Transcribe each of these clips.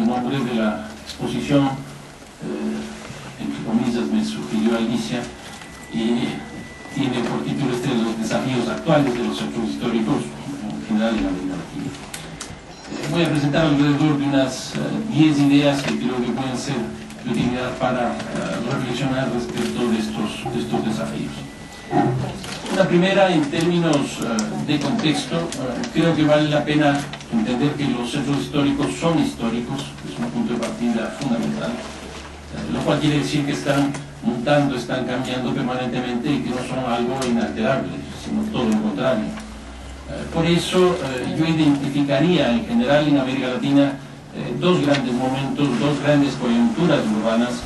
El nombre de la exposición, entre comillas, me sugirió Alicia, y tiene por título los desafíos actuales de los centros históricos en general en América Latina. Voy a presentar alrededor de unas 10 ideas que creo que pueden ser de utilidad para reflexionar respecto de estos desafíos. Una primera, en términos de contexto, creo que vale la pena entender que los centros históricos son históricos, es un punto de partida fundamental, lo cual quiere decir que están mutando, están cambiando permanentemente y que no son algo inalterable, sino todo lo contrario. Por eso yo identificaría en general en América Latina dos grandes momentos, dos grandes coyunturas urbanas,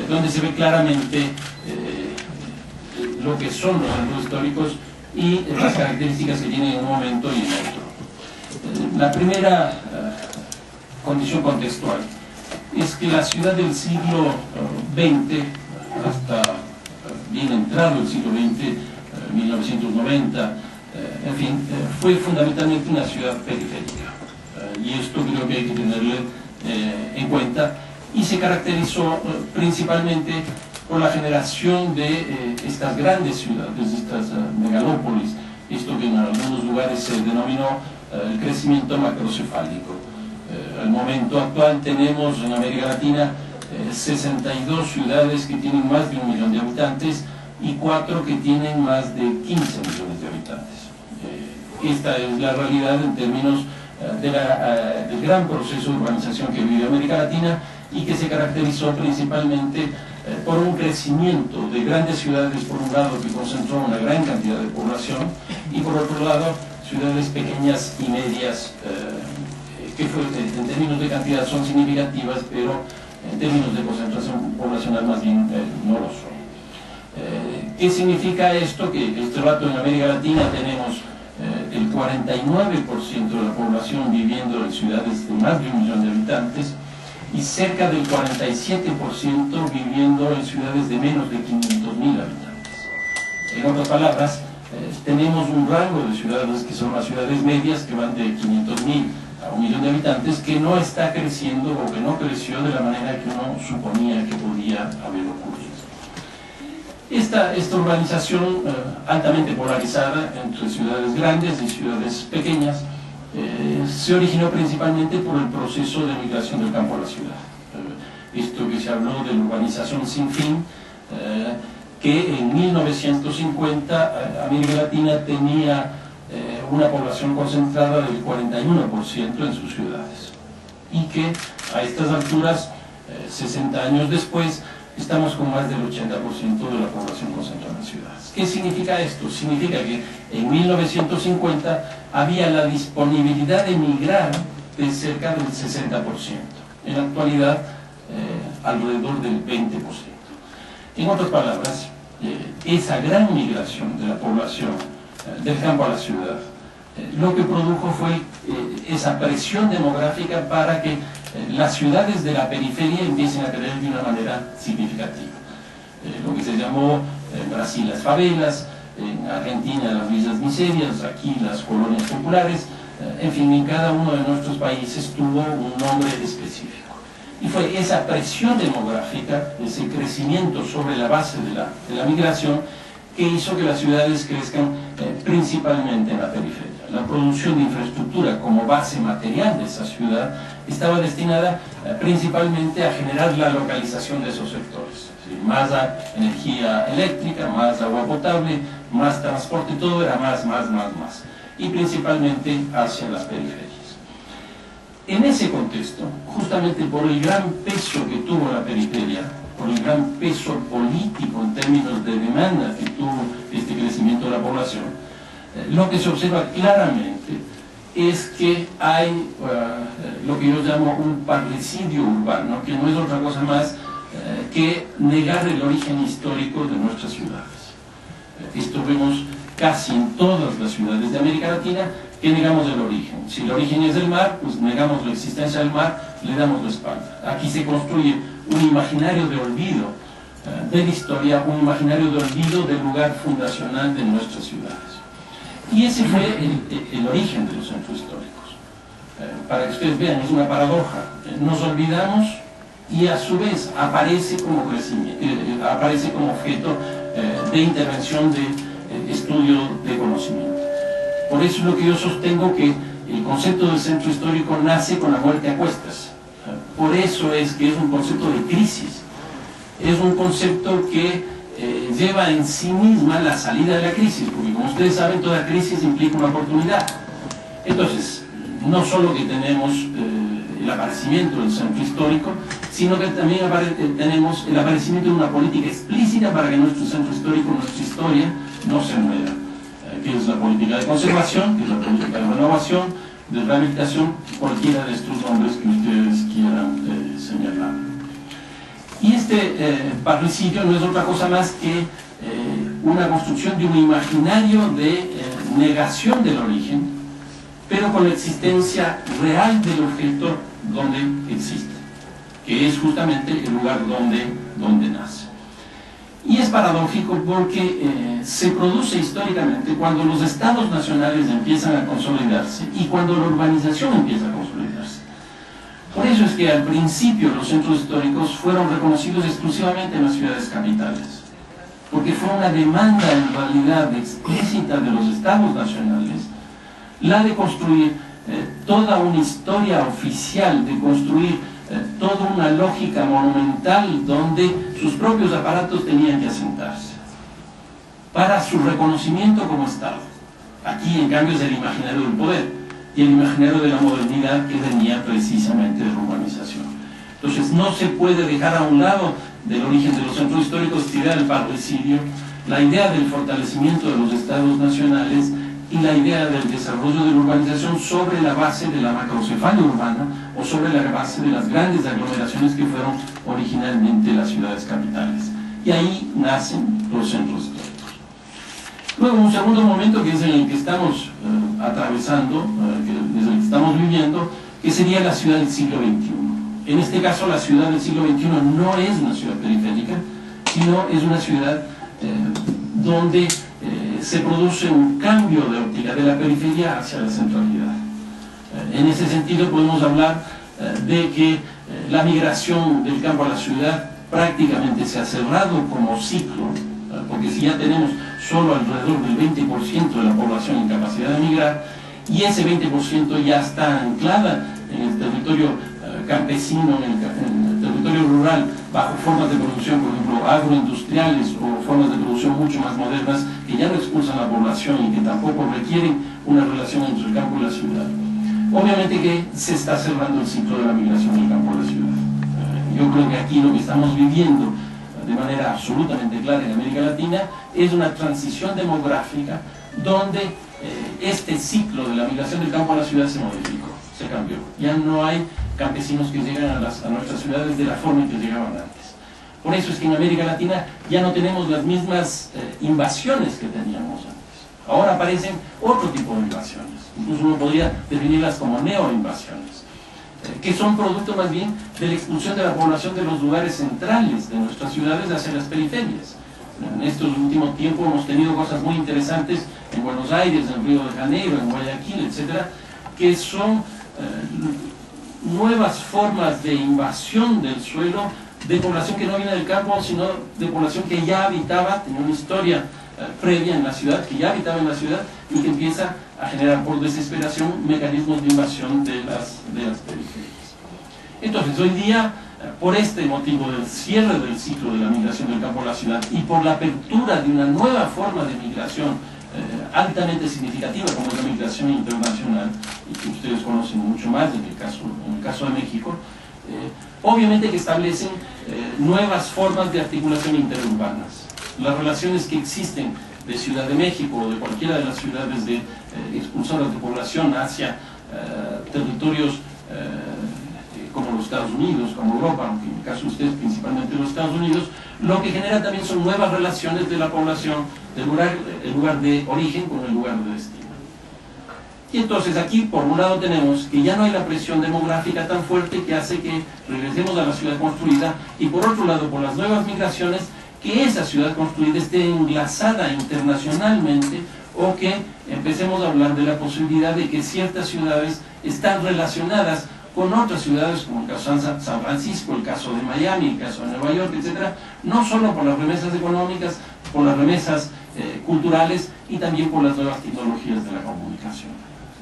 donde se ve claramente lo que son los centros históricos y las características que tienen en un momento y en otro. La primera condición contextual es que la ciudad del siglo XX, hasta bien entrado el siglo XX, 1990, en fin, fue fundamentalmente una ciudad periférica. Y esto creo que hay que tenerlo en cuenta, y se caracterizó principalmente por la generación de estas grandes ciudades, estas megalópolis, esto que en algunos lugares se denominó el crecimiento macrocefálico. Al momento actual tenemos en América Latina 62 ciudades que tienen más de 1 millón de habitantes y 4 que tienen más de 15 millones de habitantes. Esta es la realidad en términos del gran proceso de urbanización que vive América Latina y que se caracterizó principalmente por un crecimiento de grandes ciudades, por un lado, que concentró una gran cantidad de población, y por otro lado, ciudades pequeñas y medias, que en términos de cantidad son significativas, pero en términos de concentración poblacional más bien no lo son. ¿Qué significa esto? Que este rato en América Latina tenemos el 49% de la población viviendo en ciudades de más de 1 millón de habitantes y cerca del 47% viviendo en ciudades de menos de 500.000 habitantes. En otras palabras, tenemos un rango de ciudades que son las ciudades medias, que van de 500.000 a 1 millón de habitantes, que no está creciendo o que no creció de la manera que uno suponía que podía haber ocurrido. Esta urbanización altamente polarizada entre ciudades grandes y ciudades pequeñas se originó principalmente por el proceso de migración del campo a la ciudad. Esto que se habló de la urbanización sin fin, que en 1950 América Latina tenía una población concentrada del 41% en sus ciudades, y que a estas alturas, 60 años después, estamos con más del 80% de la población concentrada en ciudades. ¿Qué significa esto? Significa que en 1950 había la disponibilidad de migrar de cerca del 60%. En la actualidad, alrededor del 20%. En otras palabras, esa gran migración de la población del campo a la ciudad, lo que produjo fue esa presión demográfica para que las ciudades de la periferia empiecen a crecer de una manera significativa. Lo que se llamó en Brasil las favelas, en Argentina las villas miserias, aquí las colonias populares, en fin, en cada uno de nuestros países tuvo un nombre específico. Y fue esa presión demográfica, ese crecimiento sobre la base de la migración, que hizo que las ciudades crezcan principalmente en la periferia. La producción de infraestructura como base material de esa ciudad estaba destinada principalmente a generar la localización de esos sectores. Más energía eléctrica, más agua potable, más transporte, todo era más. Y principalmente hacia las periferias. En ese contexto, justamente por el gran peso que tuvo la periferia, por el gran peso político en términos de demanda que tuvo este crecimiento de la población, lo que se observa claramente es que hay lo que yo llamo un parricidio urbano, que no es otra cosa más que negar el origen histórico de nuestras ciudades. Esto vemos casi en todas las ciudades de América Latina, que negamos el origen. Si el origen es el mar, pues negamos la existencia del mar, le damos la espalda. Aquí se construye un imaginario de olvido de la historia, un imaginario de olvido del lugar fundacional de nuestras ciudades. Y ese fue el origen de los centros históricos. para que ustedes vean, es una paradoja. Nos olvidamos y a su vez aparece como crecimiento, aparece como objeto de intervención de estudio de conocimiento. Por eso es lo que yo sostengo, que el concepto del centro histórico nace con la muerte a cuestas. Por eso es que es un concepto de crisis. Es un concepto que lleva en sí misma la salida de la crisis, porque como ustedes saben, toda crisis implica una oportunidad. Entonces, no solo que tenemos el aparecimiento del centro histórico, sino que también tenemos el aparecimiento de una política explícita para que nuestro centro histórico, nuestra historia, no se muera, que es la política de conservación, que es la política de renovación, de rehabilitación, cualquiera de estos nombres que ustedes quieran señalar. Y este parricidio no es otra cosa más que una construcción de un imaginario de negación del origen, pero con la existencia real del objeto donde existe, que es justamente el lugar donde nace. Y es paradójico porque se produce históricamente cuando los estados nacionales empiezan a consolidarse y cuando la urbanización empieza a consolidarse. Por eso es que al principio los centros históricos fueron reconocidos exclusivamente en las ciudades capitales, porque fue una demanda en realidad explícita de los estados nacionales la de construir toda una historia oficial, de construir toda una lógica monumental donde sus propios aparatos tenían que asentarse para su reconocimiento como Estado. Aquí en cambio es el imaginario del poder y el imaginario de la modernidad que venía precisamente de la urbanización. Entonces no se puede dejar a un lado del origen de los centros históricos, tirar el parricidio, la idea del fortalecimiento de los estados nacionales y la idea del desarrollo de la urbanización sobre la base de la macrocefalia urbana o sobre la base de las grandes aglomeraciones que fueron originalmente las ciudades capitales. Y ahí nacen los centros históricos. Luego, un segundo momento, que es el que estamos atravesando, que es el que estamos viviendo, que sería la ciudad del siglo XXI. En este caso, la ciudad del siglo XXI no es una ciudad periférica, sino es una ciudad donde se produce un cambio de óptica de la periferia hacia la centralidad. En ese sentido podemos hablar de que la migración del campo a la ciudad prácticamente se ha cerrado como ciclo, porque si ya tenemos solo alrededor del 20% de la población en capacidad de migrar, y ese 20% ya está anclada en el territorio campesino, en el territorio rural, bajo formas de producción, por ejemplo, agroindustriales o formas de producción mucho más modernas, que ya no expulsan a la población y que tampoco requieren una relación entre el campo y la ciudad. Obviamente que se está cerrando el ciclo de la migración del campo a la ciudad. Yo creo que aquí lo que estamos viviendo de manera absolutamente clara en América Latina es una transición demográfica donde este ciclo de la migración del campo a la ciudad se modificó, se cambió. Ya no hay campesinos que llegan a nuestras ciudades de la forma en que llegaban antes. Por eso es que en América Latina ya no tenemos las mismas invasiones que teníamos antes. Ahora aparecen otro tipo de invasiones, incluso uno podría definirlas como neoinvasiones, que son producto más bien de la expulsión de la población de los lugares centrales de nuestras ciudades hacia las periferias. En estos últimos tiempos hemos tenido cosas muy interesantes en Buenos Aires, en Río de Janeiro, en Guayaquil, etcétera, que son nuevas formas de invasión del suelo de población que no viene del campo, sino de población que ya habitaba, tenía una historia previa en la ciudad, que ya habitaba en la ciudad y que empieza a generar por desesperación mecanismos de invasión de las periferias. Entonces, hoy día, por este motivo del cierre del ciclo de la migración del campo a la ciudad y por la apertura de una nueva forma de migración altamente significativa, como es la migración internacional, y que ustedes conocen mucho más en el caso de México, obviamente que establecen nuevas formas de articulación interurbanas. Las relaciones que existen de Ciudad de México o de cualquiera de las ciudades expulsoras de población hacia territorios como los Estados Unidos, como Europa, aunque en el caso de ustedes principalmente los Estados Unidos, lo que genera también son nuevas relaciones de la población, el lugar de origen con el lugar de destino. Y entonces aquí por un lado tenemos que ya no hay la presión demográfica tan fuerte que hace que regresemos a la ciudad construida, y por otro lado por las nuevas migraciones, que esa ciudad construida esté enlazada internacionalmente o que empecemos a hablar de la posibilidad de que ciertas ciudades están relacionadas con otras ciudades, como el caso de San Francisco, el caso de Miami, el caso de Nueva York, etcétera, no solo por las remesas económicas, por las remesas culturales y también por las nuevas tecnologías de la comunicación.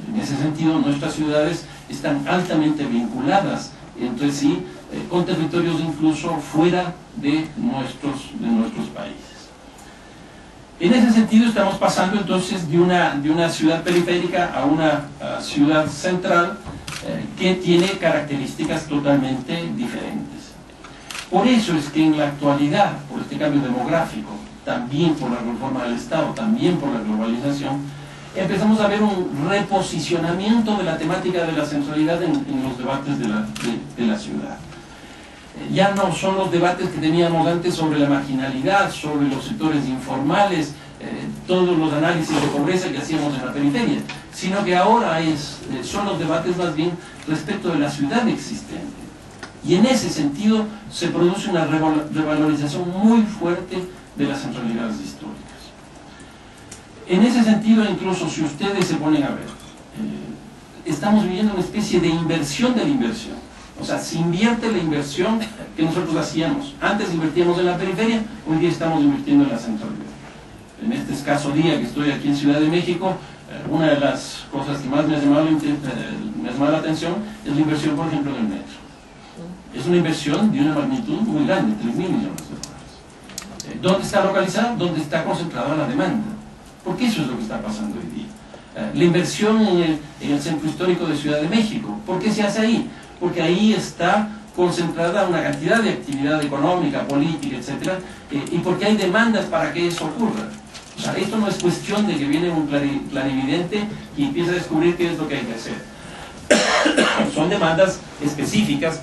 En ese sentido, nuestras ciudades están altamente vinculadas entre sí, con territorios incluso fuera de nuestros países. En ese sentido estamos pasando entonces de una ciudad periférica a una ciudad central que tiene características totalmente diferentes. Por eso es que en la actualidad, por este cambio demográfico, también por la reforma del Estado, también por la globalización, empezamos a ver un reposicionamiento de la temática de la centralidad en los debates de la ciudad. Ya no son los debates que teníamos antes sobre la marginalidad, sobre los sectores informales, todos los análisis de pobreza que hacíamos en la periferia, sino que ahora son los debates más bien respecto de la ciudad existente. Y en ese sentido se produce una revalorización muy fuerte de las centralidades históricas. En ese sentido, incluso si ustedes se ponen a ver, estamos viviendo una especie de inversión de la inversión. O sea, se invierte la inversión que nosotros hacíamos. Antes invertíamos en la periferia, hoy día estamos invirtiendo en la centralidad. En este escaso día que estoy aquí en Ciudad de México, una de las cosas que más me ha llamado la atención es la inversión, por ejemplo, en el metro. Es una inversión de una magnitud muy grande, 3.000 millones de dólares. ¿Dónde está localizada? ¿Dónde está concentrada la demanda? Porque eso es lo que está pasando hoy día. La inversión en el centro histórico de Ciudad de México, ¿por qué se hace ahí? Porque ahí está concentrada una cantidad de actividad económica, política, etcétera, y porque hay demandas para que eso ocurra. O sea, esto no es cuestión de que viene un clarividente y empieza a descubrir qué es lo que hay que hacer. Son demandas específicas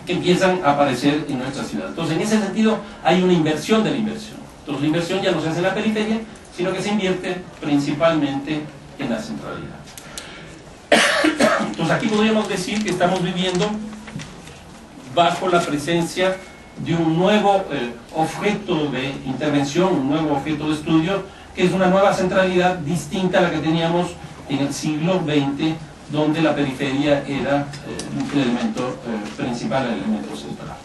que empiezan a aparecer en nuestra ciudad. Entonces, en ese sentido, hay una inversión de la inversión. Entonces, la inversión ya no se hace en la periferia, sino que se invierte principalmente en la centralidad. Entonces, aquí podríamos decir que estamos viviendo bajo la presencia de un nuevo objeto de intervención, un nuevo objeto de estudio, que es una nueva centralidad distinta a la que teníamos en el siglo XX, donde la periferia era el elemento principal, el elemento central.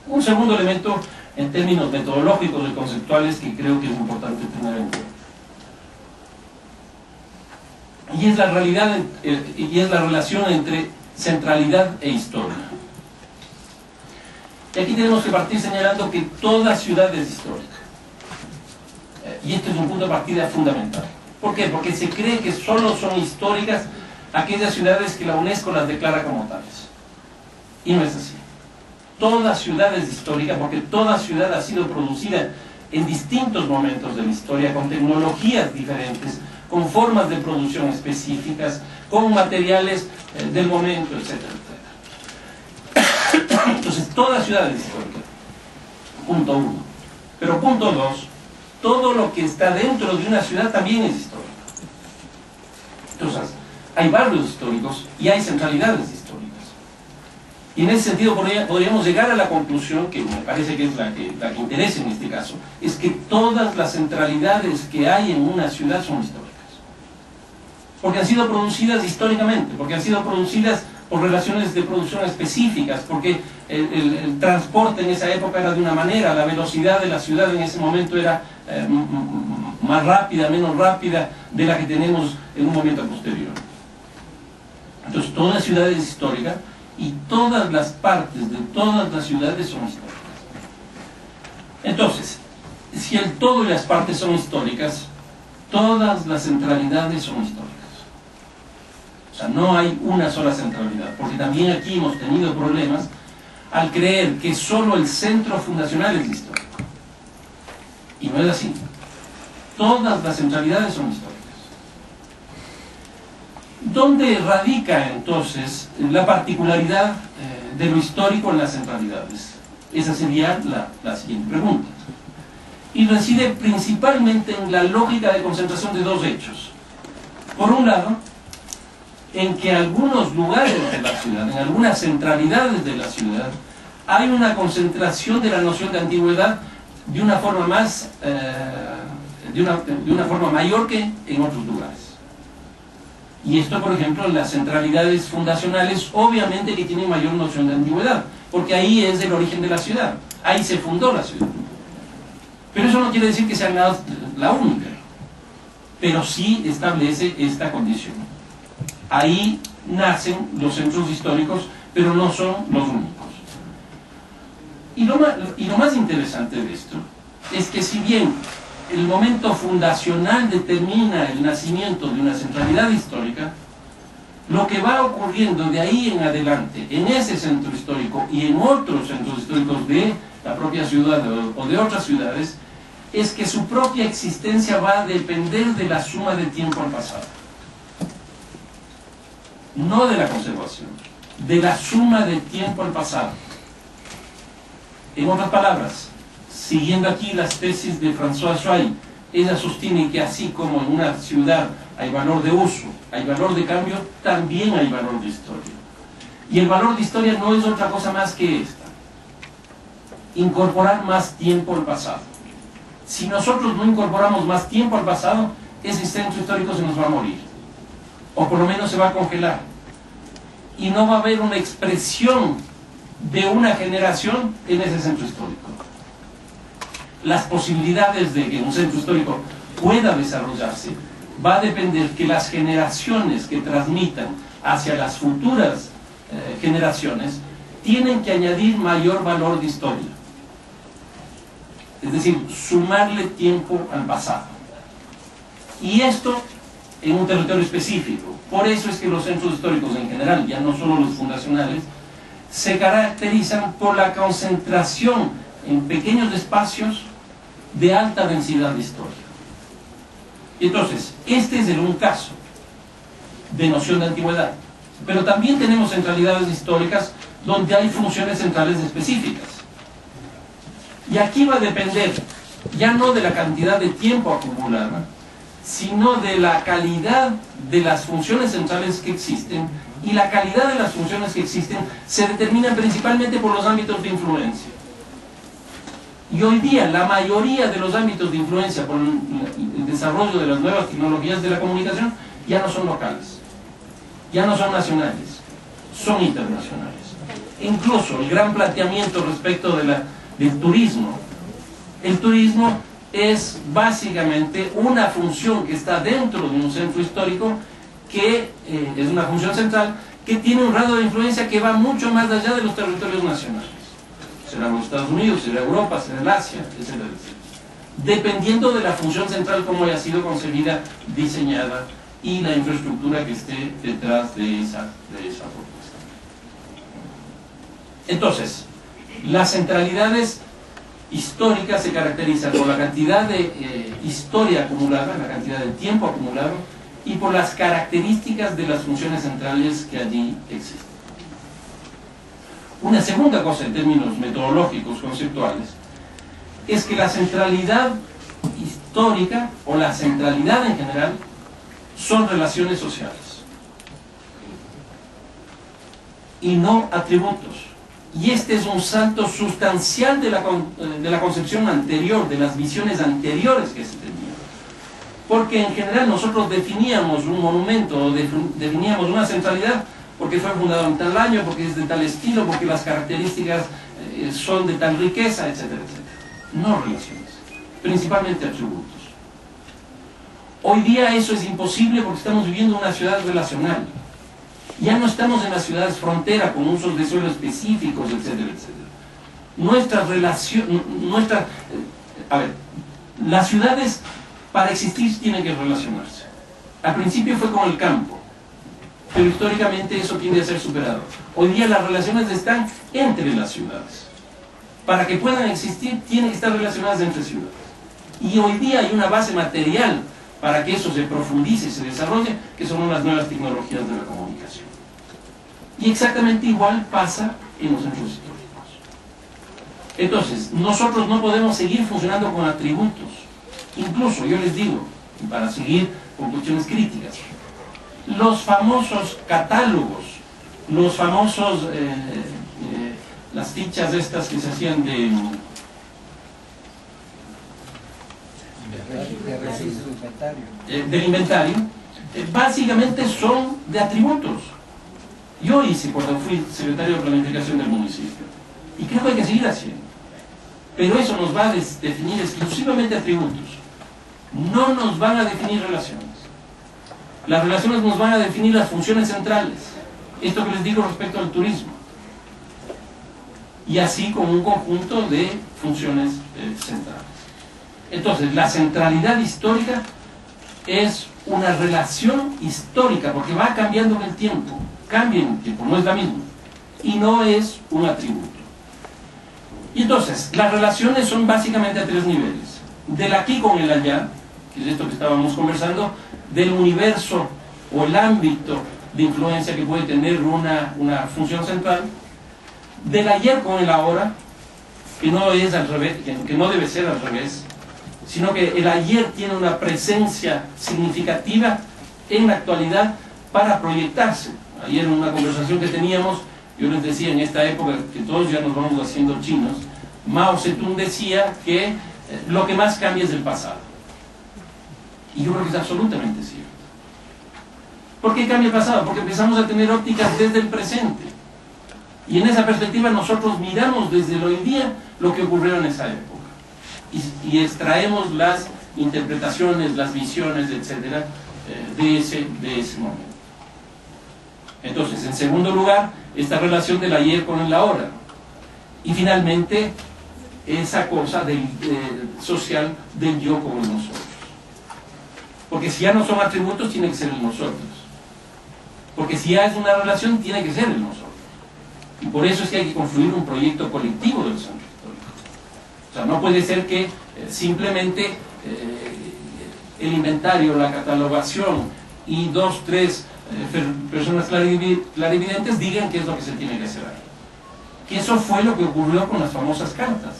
Un segundo elemento en términos metodológicos y conceptuales que creo que es importante tener en cuenta. Y es la realidad, y es la relación entre centralidad e historia. Y aquí tenemos que partir señalando que toda ciudad es histórica. Y este es un punto de partida fundamental. ¿Por qué? Porque se cree que solo son históricas aquellas ciudades que la UNESCO las declara como tales. Y no es así. Toda ciudad es histórica porque toda ciudad ha sido producida en distintos momentos de la historia, con tecnologías diferentes, con formas de producción específicas, con materiales del momento, etcétera, etcétera. Entonces, toda ciudad es histórica. Punto uno. Pero punto dos, todo lo que está dentro de una ciudad también es histórico. Entonces, hay barrios históricos y hay centralidades históricas. Y en ese sentido podríamos llegar a la conclusión, que me parece que es la que interesa en este caso, es que todas las centralidades que hay en una ciudad son históricas. Porque han sido producidas históricamente, porque han sido producidas por relaciones de producción específicas, porque el transporte en esa época era de una manera, la velocidad de la ciudad en ese momento era más rápida, menos rápida de la que tenemos en un momento posterior. Entonces, toda ciudad es histórica y todas las partes de todas las ciudades son históricas. Entonces, si el todo y las partes son históricas, todas las centralidades son históricas. O sea, no hay una sola centralidad, porque también aquí hemos tenido problemas al creer que solo el centro fundacional es histórico. Y no es así. Todas las centralidades son históricas. ¿Dónde radica entonces la particularidad de lo histórico en las centralidades? Esa sería la siguiente pregunta. Y reside principalmente en la lógica de concentración de dos hechos. Por un lado, en que algunos lugares de la ciudad, en algunas centralidades de la ciudad, hay una concentración de la noción de antigüedad de una forma más de una forma mayor que en otros lugares. Y esto, por ejemplo, las centralidades fundacionales, obviamente que tienen mayor noción de antigüedad, porque ahí es el origen de la ciudad, ahí se fundó la ciudad. Pero eso no quiere decir que sea la única, pero sí establece esta condición. Ahí nacen los centros históricos, pero no son los únicos. Y lo más interesante de esto es que si bien el momento fundacional determina el nacimiento de una centralidad histórica, lo que va ocurriendo de ahí en adelante, en ese centro histórico y en otros centros históricos de la propia ciudad o de otras ciudades, es que su propia existencia va a depender de la suma de tiempo al pasado. No de la conservación, de la suma de tiempo al pasado. En otras palabras, siguiendo aquí las tesis de François Schwein, ella sostiene que así como en una ciudad hay valor de uso, hay valor de cambio, también hay valor de historia. Y el valor de historia no es otra cosa más que esta: incorporar más tiempo al pasado. Si nosotros no incorporamos más tiempo al pasado, ese centro histórico se nos va a morir, o por lo menos se va a congelar, y no va a haber una expresión de una generación en ese centro histórico. Las posibilidades de que un centro histórico pueda desarrollarse va a depender que las generaciones que transmitan hacia las futuras generaciones tienen que añadir mayor valor de historia, es decir, sumarle tiempo al pasado, y esto en un territorio específico. Por eso es que los centros históricos en general, ya no solo los fundacionales, se caracterizan por la concentración en pequeños espacios de alta densidad de historia. Entonces, este es un caso de noción de antigüedad, pero también tenemos centralidades históricas donde hay funciones centrales específicas. Y aquí va a depender ya no de la cantidad de tiempo acumulada, sino de la calidad de las funciones centrales que existen, y la calidad de las funciones que existen se determina principalmente por los ámbitos de influencia. Y hoy día la mayoría de los ámbitos de influencia por el desarrollo de las nuevas tecnologías de la comunicación ya no son locales, ya no son nacionales, son internacionales. Incluso el gran planteamiento respecto del turismo. El turismo es básicamente una función que está dentro de un centro histórico, que es una función central, que tiene un grado de influencia que va mucho más allá de los territorios nacionales. Será los Estados Unidos, será Europa, será el Asia, etcétera, etcétera. Dependiendo de la función central como haya sido concebida, diseñada, y la infraestructura que esté detrás de esa propuesta. Entonces, las centralidades históricas se caracterizan por la cantidad de historia acumulada, la cantidad de tiempo acumulado, y por las características de las funciones centrales que allí existen. Una segunda cosa en términos metodológicos, conceptuales, es que la centralidad histórica o la centralidad en general son relaciones sociales y no atributos. Y este es un salto sustancial de la concepción anterior, de las visiones anteriores que se tenían. Porque en general nosotros definíamos un monumento o definíamos una centralidad porque fue fundado en tal año, porque es de tal estilo, porque las características son de tal riqueza, etcétera, etcétera. No relaciones, principalmente atributos. Hoy día eso es imposible porque estamos viviendo una ciudad relacional. Ya no estamos en las ciudades frontera con usos de suelo específicos, etcétera, etcétera. Las ciudades para existir tienen que relacionarse. Al principio fue como el campo, pero históricamente eso tiende a ser superado. Hoy día las relaciones están entre las ciudades. Para que puedan existir, tienen que estar relacionadas entre ciudades. Y hoy día hay una base material para que eso se profundice, se desarrolle, que son las nuevas tecnologías de la comunicación. Y exactamente igual pasa en los centros históricos. Entonces, nosotros no podemos seguir funcionando con atributos. Incluso, yo les digo, para seguir con cuestiones críticas, los famosos catálogos, los famosos, las fichas estas que se hacían de básicamente son de atributos. Yo hice cuando fui secretario de planificación del municipio, y creo que hay que seguir haciendo. Pero eso nos va a definir exclusivamente atributos. No nos van a definir relaciones. Las relaciones nos van a definir las funciones centrales. Esto que les digo respecto al turismo. Y así como un conjunto de funciones centrales. Entonces, la centralidad histórica es una relación histórica, porque va cambiando en el tiempo. Cambia en el tiempo, no es la misma. Y no es un atributo. Y entonces, las relaciones son básicamente a tres niveles. Del aquí con el allá, que es esto que estábamos conversando, del universo o el ámbito de influencia que puede tener una función central, del ayer con el ahora, que no es al revés, que no debe ser al revés, sino que el ayer tiene una presencia significativa en la actualidad para proyectarse. Ayer en una conversación que teníamos, yo les decía en esta época que todos ya nos vamos haciendo chinos, Mao Zedong decía que lo que más cambia es el pasado. Y yo creo que es absolutamente cierto. ¿Por qué cambia el pasado? Porque empezamos a tener ópticas desde el presente. Y en esa perspectiva nosotros miramos desde el hoy día lo que ocurrió en esa época. Y extraemos las interpretaciones, las visiones, etcétera, de ese momento. Entonces, en segundo lugar, esta relación del ayer con el ahora. Y finalmente, esa cosa social del yo con el nosotros. Porque si ya no son atributos, tiene que ser el nosotros. Porque si ya es una relación, tiene que ser el nosotros. Y por eso es que hay que construir un proyecto colectivo del centro histórico. O sea, no puede ser que simplemente el inventario, la catalogación y 2, 3 personas clarividentes digan qué es lo que se tiene que hacer ahí. Que eso fue lo que ocurrió con las famosas cartas.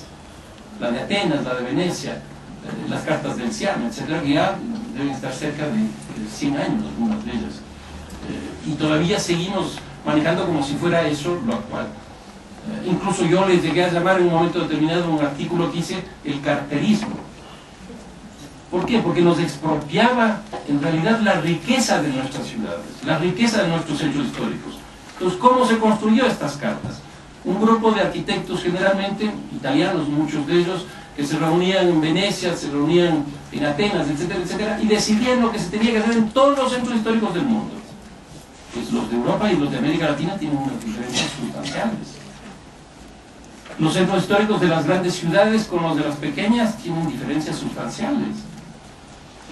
La de Atenas, la de Venecia, las cartas del Siam, etcétera, que ya deben estar cerca de 100 años, algunas de ellas. Y todavía seguimos manejando como si fuera eso lo actual. Incluso yo les llegué a llamar en un momento determinado un artículo que hice el carterismo. ¿Por qué? Porque nos expropiaba en realidad la riqueza de nuestras ciudades, la riqueza de nuestros centros históricos. Entonces, ¿cómo se construyó estas cartas? Un grupo de arquitectos, generalmente italianos, muchos de ellos, que se reunían en Venecia, se reunían en Atenas, etcétera, etcétera, y decidían lo que se tenía que hacer en todos los centros históricos del mundo. Pues los de Europa y los de América Latina tienen unas diferencias sustanciales. Los centros históricos de las grandes ciudades con los de las pequeñas tienen diferencias sustanciales.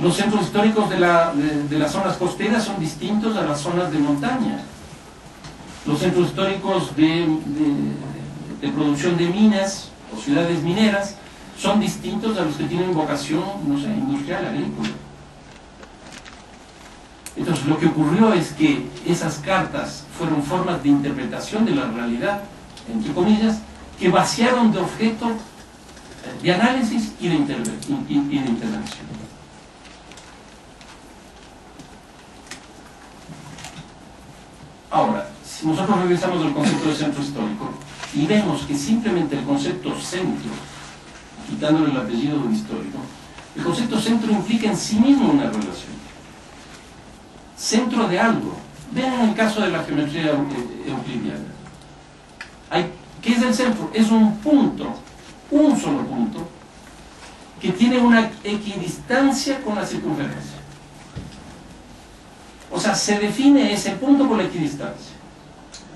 Los centros históricos de las zonas costeras son distintos a las zonas de montaña. Los centros históricos de producción de minas o ciudades mineras son distintos a los que tienen vocación, no sé, industrial, agrícola. Entonces, lo que ocurrió es que esas cartas fueron formas de interpretación de la realidad, entre comillas, que vaciaron de objeto de análisis y de intervención. Ahora, si nosotros revisamos el concepto de centro histórico y vemos que simplemente el concepto centro, quitándole el apellido de histórico, el concepto centro implica en sí mismo una relación. Centro de algo. Vean en el caso de la geometría euclidiana. ¿Qué es el centro? Es un punto, un solo punto, que tiene una equidistancia con la circunferencia. O sea, se define ese punto por la equidistancia.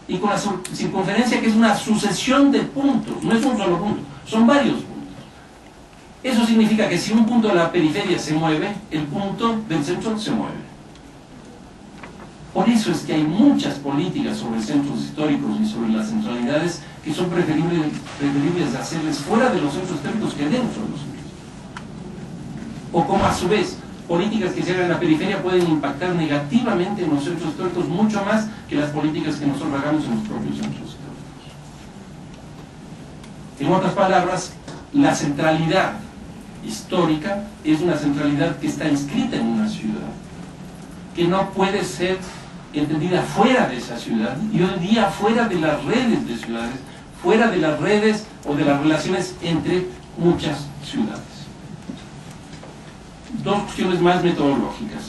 Y con la circunferencia, que es una sucesión de puntos, no es un solo punto, son varios puntos. Eso significa que si un punto de la periferia se mueve, el punto del centro se mueve. Por eso es que hay muchas políticas sobre centros históricos y sobre las centralidades que son preferibles hacerles fuera de los centros históricos que dentro de los centros. O como a su vez, políticas que se hagan en la periferia pueden impactar negativamente en los centros históricos mucho más que las políticas que nosotros hagamos en los propios centros históricos. En otras palabras, la centralidad histórica es una centralidad que está inscrita en una ciudad, que no puede ser entendida fuera de esa ciudad, y hoy día fuera de las redes de ciudades, fuera de las redes o de las relaciones entre muchas ciudades. dos cuestiones más metodológicas: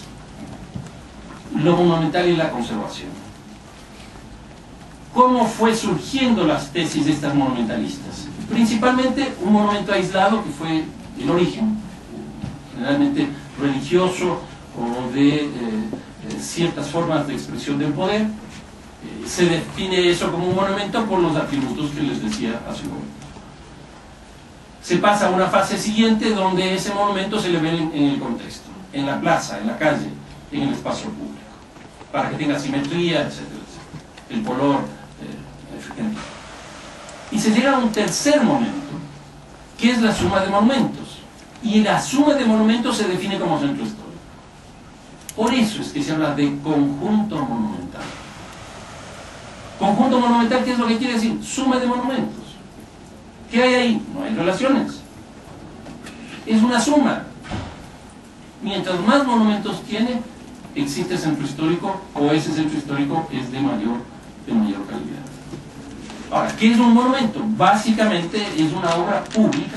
lo monumental y la conservación. ¿Cómo fue surgiendo las tesis de estas monumentalistas? Principalmente un monumento aislado que fue el origen, generalmente religioso o de ciertas formas de expresión del poder. Se define eso como un monumento por los atributos que les decía hace un momento. Se pasa a una fase siguiente donde ese monumento se le ve en el contexto, en la plaza, en la calle, en el espacio público, para que tenga simetría, etcétera, etcétera. El color, etc. Y se llega a un tercer momento, que es la suma de monumentos. Y la suma de monumentos se define como centro histórico. Por eso es que se habla de conjunto monumental. Conjunto monumental, ¿qué es lo que quiere decir? Suma de monumentos. ¿Qué hay ahí? No hay relaciones. Es una suma. Mientras más monumentos tiene, existe centro histórico, o ese centro histórico es de mayor calidad. Ahora, ¿qué es un monumento? Básicamente es una obra pública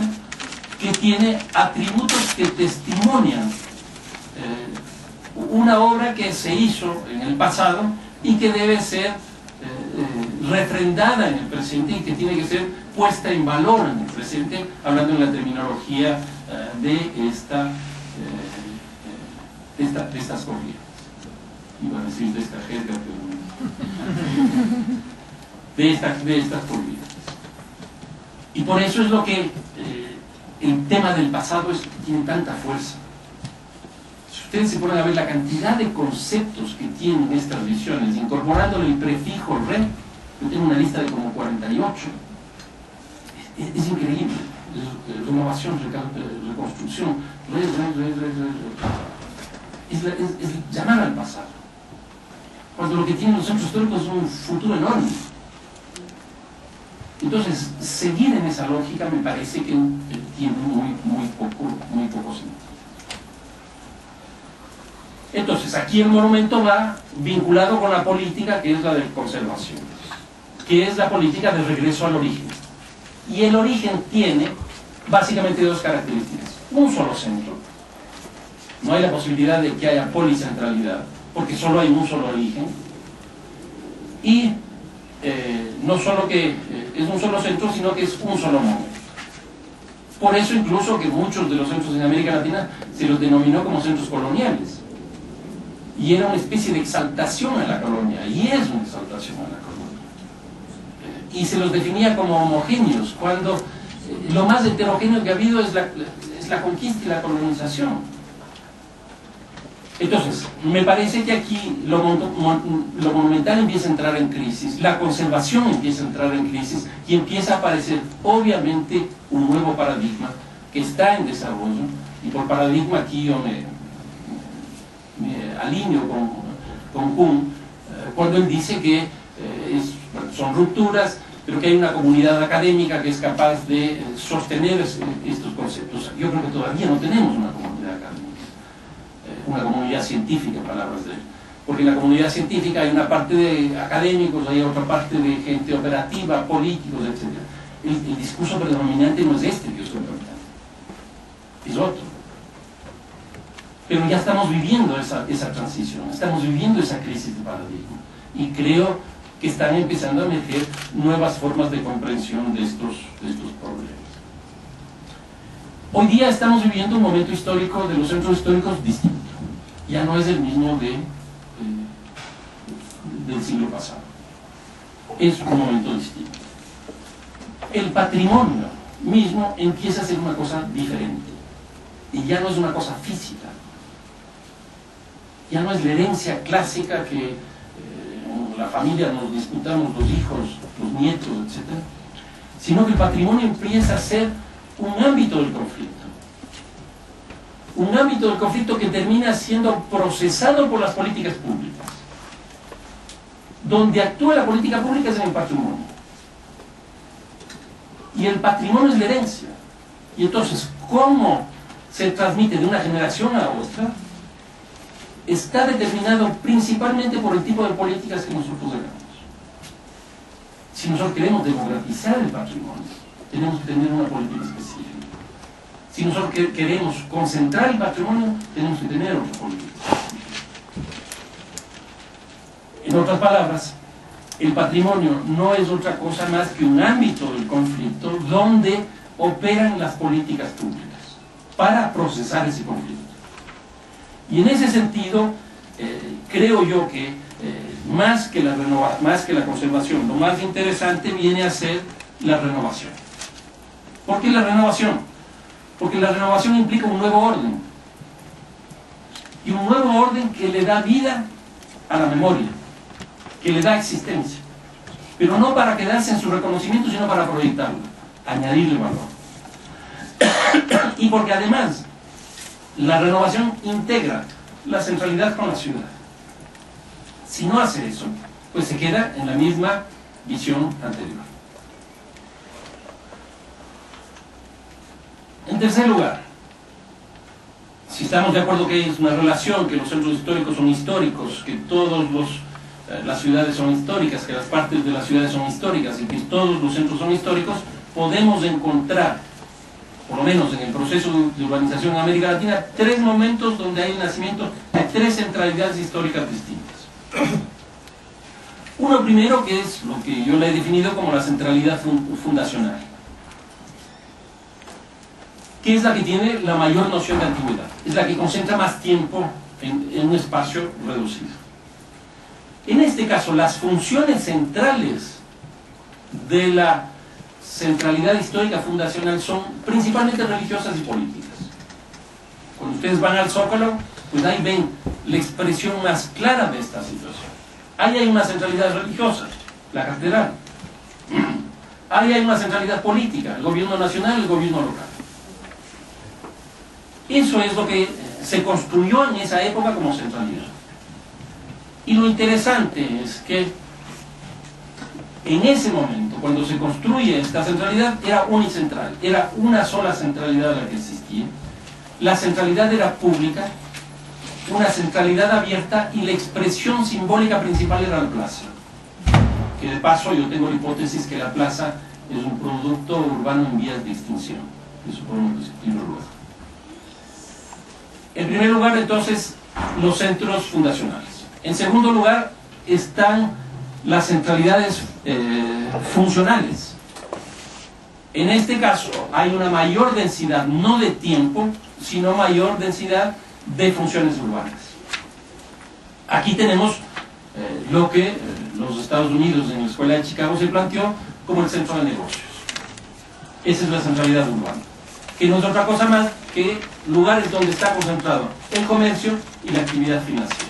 que tiene atributos que testimonian una obra que se hizo en el pasado y que debe ser refrendada en el presente y que tiene que ser puesta en valor en el presente, hablando en la terminología de estas corrientes. Iba a decir de esta jerga, pero de estas corrientes. Y por eso es lo que el tema del pasado tiene tanta fuerza. Si ustedes se ponen a ver la cantidad de conceptos que tienen estas visiones, incorporándole el prefijo re, yo tengo una lista de como 48. Es increíble. Renovación, reconstrucción, es llamar al pasado, cuando lo que tienen los centros históricos es un futuro enorme. Entonces, seguir en esa lógica me parece que tiene muy poco sentido. Entonces, aquí el monumento va vinculado con la política, que es la de conservación, que es la política de regreso al origen. Y el origen tiene básicamente dos características: un solo centro, no hay la posibilidad de que haya policentralidad, porque solo hay un solo origen, y no solo que es un solo centro, sino que es un solo momento. Por eso incluso que muchos de los centros en América Latina se los denominó como centros coloniales, y era una especie de exaltación a la colonia, y es una exaltación a la colonia, y se los definía como homogéneos, cuando lo más heterogéneo que ha habido es la conquista y la colonización. Entonces, me parece que aquí lo monumental empieza a entrar en crisis, la conservación empieza a entrar en crisis, y empieza a aparecer obviamente un nuevo paradigma que está en desarrollo. Y por paradigma aquí yo me alineo con Kuhn cuando él dice que son rupturas, pero que hay una comunidad académica que es capaz de sostener estos conceptos. Yo creo que todavía no tenemos una comunidad académica, una comunidad científica, palabras de él, porque en la comunidad científica hay una parte de académicos, hay otra parte de gente operativa, políticos, etc. El discurso predominante no es este que estoy comentando, es otro. Pero ya estamos viviendo esa transición, estamos viviendo esa crisis de paradigma, y creo que están empezando a emerger nuevas formas de comprensión de estos problemas. Hoy día estamos viviendo un momento histórico de los centros históricos distinto. Ya no es el mismo del siglo pasado. Es un momento distinto. El patrimonio mismo empieza a ser una cosa diferente. Y ya no es una cosa física. Ya no es la herencia clásica que la familia nos disputamos, los hijos, los nietos, etc. Sino que el patrimonio empieza a ser un ámbito del conflicto. Un ámbito del conflicto que termina siendo procesado por las políticas públicas. Donde actúa la política pública es en el patrimonio. Y el patrimonio es la herencia. Y entonces, ¿cómo se transmite de una generación a otra? Está determinado principalmente por el tipo de políticas que nosotros hagamos. Si nosotros queremos democratizar el patrimonio, tenemos que tener una política específica. Si nosotros queremos concentrar el patrimonio, tenemos que tener otra política. En otras palabras, el patrimonio no es otra cosa más que un ámbito del conflicto donde operan las políticas públicas para procesar ese conflicto. Y en ese sentido, creo yo que más que la conservación, lo más interesante viene a ser la renovación. ¿Por qué la renovación? Porque la renovación implica un nuevo orden. Y un nuevo orden que le da vida a la memoria, que le da existencia. Pero no para quedarse en su reconocimiento, sino para proyectarlo, añadirle valor. Y porque además, la renovación integra la centralidad con la ciudad. Si no hace eso, pues se queda en la misma visión anterior. En tercer lugar, si estamos de acuerdo que es una relación, que los centros históricos son históricos, que las ciudades son históricas, que las partes de las ciudades son históricas y que todos los centros son históricos, podemos encontrar, por lo menos en el proceso de urbanización en América Latina, tres momentos donde hay el nacimiento de tres centralidades históricas distintas. Uno primero, que es lo que yo le he definido como la centralidad fundacional, que es la que tiene la mayor noción de antigüedad, es la que concentra más tiempo en un espacio reducido. En este caso, las funciones centrales de la centralidad histórica fundacional son principalmente religiosas y políticas. Cuando ustedes van al Zócalo, pues ahí ven la expresión más clara de esta situación. Ahí hay una centralidad religiosa, la catedral. Ahí hay una centralidad política, el gobierno nacional y el gobierno local. Eso es lo que se construyó en esa época como centralidad. Y lo interesante es que en ese momento, cuando se construye esta centralidad, era unicentral, era una sola centralidad la que existía. La centralidad era pública, una centralidad abierta, y la expresión simbólica principal era la plaza. Que de paso yo tengo la hipótesis que la plaza es un producto urbano en vías de extinción. Eso podemos discutirlo luego. En primer lugar, entonces, los centros fundacionales. En segundo lugar, están las centralidades funcionales. En este caso, hay una mayor densidad, no de tiempo, sino mayor densidad de funciones urbanas. Aquí tenemos lo que los Estados Unidos en la Escuela de Chicago se planteó como el centro de negocios. Esa es la centralidad urbana, que no es otra cosa más que lugares donde está concentrado el comercio y la actividad financiera.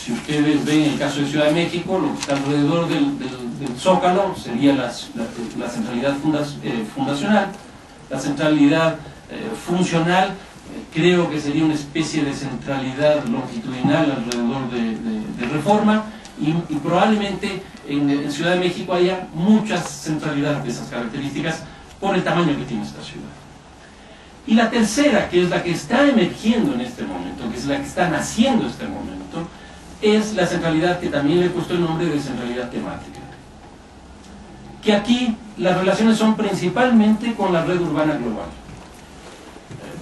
Si ustedes ven el caso de Ciudad de México, lo que está alrededor del Zócalo sería la centralidad fundacional. La centralidad funcional creo que sería una especie de centralidad longitudinal alrededor de Reforma, y probablemente en Ciudad de México haya muchas centralidades de esas características por el tamaño que tiene esta ciudad. Y la tercera, que es la que está emergiendo en este momento, que es la que está naciendo en este momento, es la centralidad que también le he puesto el nombre de centralidad temática. Que aquí las relaciones son principalmente con la red urbana global.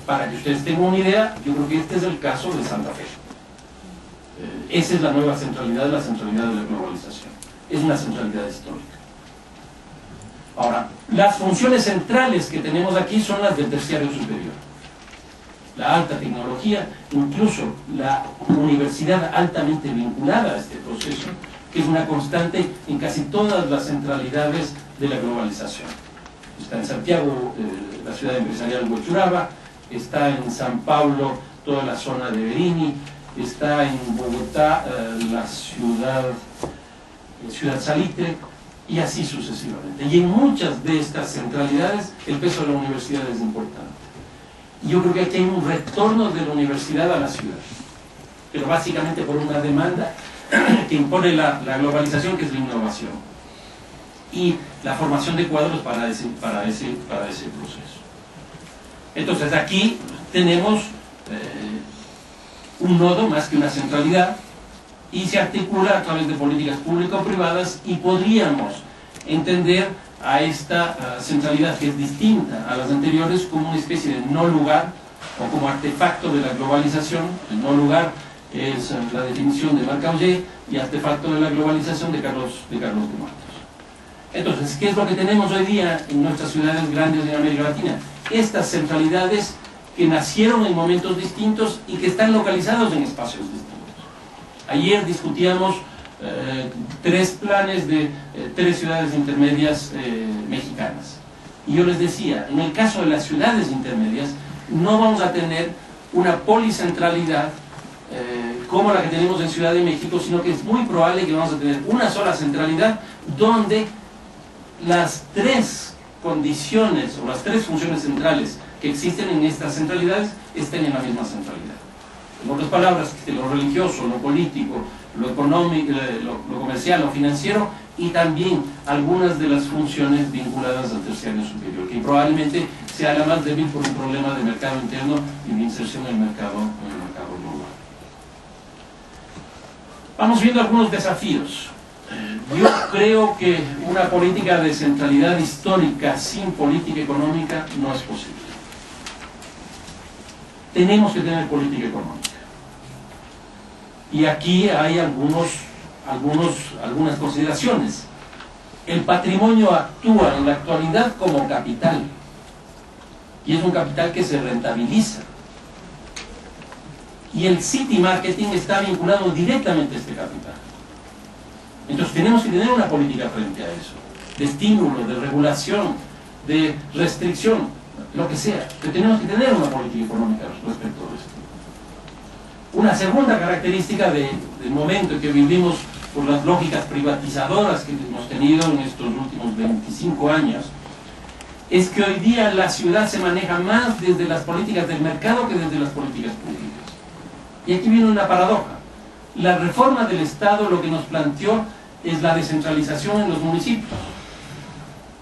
Para que ustedes tengan una idea, yo creo que este es el caso de Santa Fe. Esa es la nueva centralidad, la centralidad de la globalización. Es una centralidad histórica. Ahora, las funciones centrales que tenemos aquí son las del terciario superior. La alta tecnología, incluso la universidad altamente vinculada a este proceso, que es una constante en casi todas las centralidades de la globalización. Está en Santiago, la ciudad empresarial Huechuraba, está en San Pablo, toda la zona de Beni, está en Bogotá, la ciudad Salitre, y así sucesivamente. Y en muchas de estas centralidades el peso de la universidad es importante. Y yo creo que aquí hay un retorno de la universidad a la ciudad, pero básicamente por una demanda que impone la globalización, que es la innovación, y la formación de cuadros para ese proceso. Entonces aquí tenemos un nodo más que una centralidad, y se articula a través de políticas público-privadas, y podríamos entender a esta centralidad que es distinta a las anteriores como una especie de no lugar o como artefacto de la globalización. El no lugar es la definición de Marc Augé y artefacto de la globalización de Carlos de Martos. Entonces, ¿qué es lo que tenemos hoy día en nuestras ciudades grandes de América Latina? Estas centralidades que nacieron en momentos distintos y que están localizados en espacios distintos. Ayer discutíamos 3 planes de 3 ciudades intermedias mexicanas. Y yo les decía, en el caso de las ciudades intermedias, no vamos a tener una policentralidad como la que tenemos en Ciudad de México, sino que es muy probable que vamos a tener una sola centralidad donde las 3 condiciones o las 3 funciones centrales que existen en estas centralidades estén en la misma centralidad. En otras palabras, que lo religioso, lo político, lo económico, lo comercial, lo financiero y también algunas de las funciones vinculadas al terciario superior, que probablemente sea la más débil por un problema de mercado interno y de inserción en el mercado global. Vamos viendo algunos desafíos. Yo creo que una política de centralidad histórica sin política económica no es posible. Tenemos que tener política económica. Y aquí hay algunas consideraciones. El patrimonio actúa en la actualidad como capital. Y es un capital que se rentabiliza. Y el city marketing está vinculado directamente a este capital. Entonces tenemos que tener una política frente a eso, de estímulo, de regulación, de restricción, lo que sea. Pero tenemos que tener una política económica respecto a esto. Una segunda característica del momento en que vivimos por las lógicas privatizadoras que hemos tenido en estos últimos 25 años es que hoy día la ciudad se maneja más desde las políticas del mercado que desde las políticas públicas. Y aquí viene una paradoja. La reforma del Estado lo que nos planteó es la descentralización en los municipios.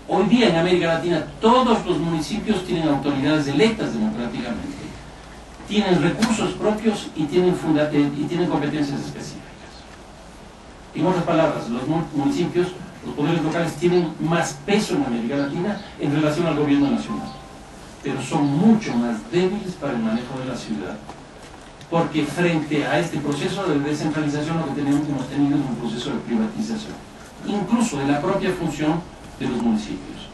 Hoy día en América Latina todos los municipios tienen autoridades electas democráticamente, tienen recursos propios y tienen competencias específicas. En otras palabras, los municipios, los poderes locales tienen más peso en América Latina en relación al gobierno nacional, pero son mucho más débiles para el manejo de la ciudad. Porque frente a este proceso de descentralización lo que hemos tenido es un proceso de privatización, incluso de la propia función de los municipios.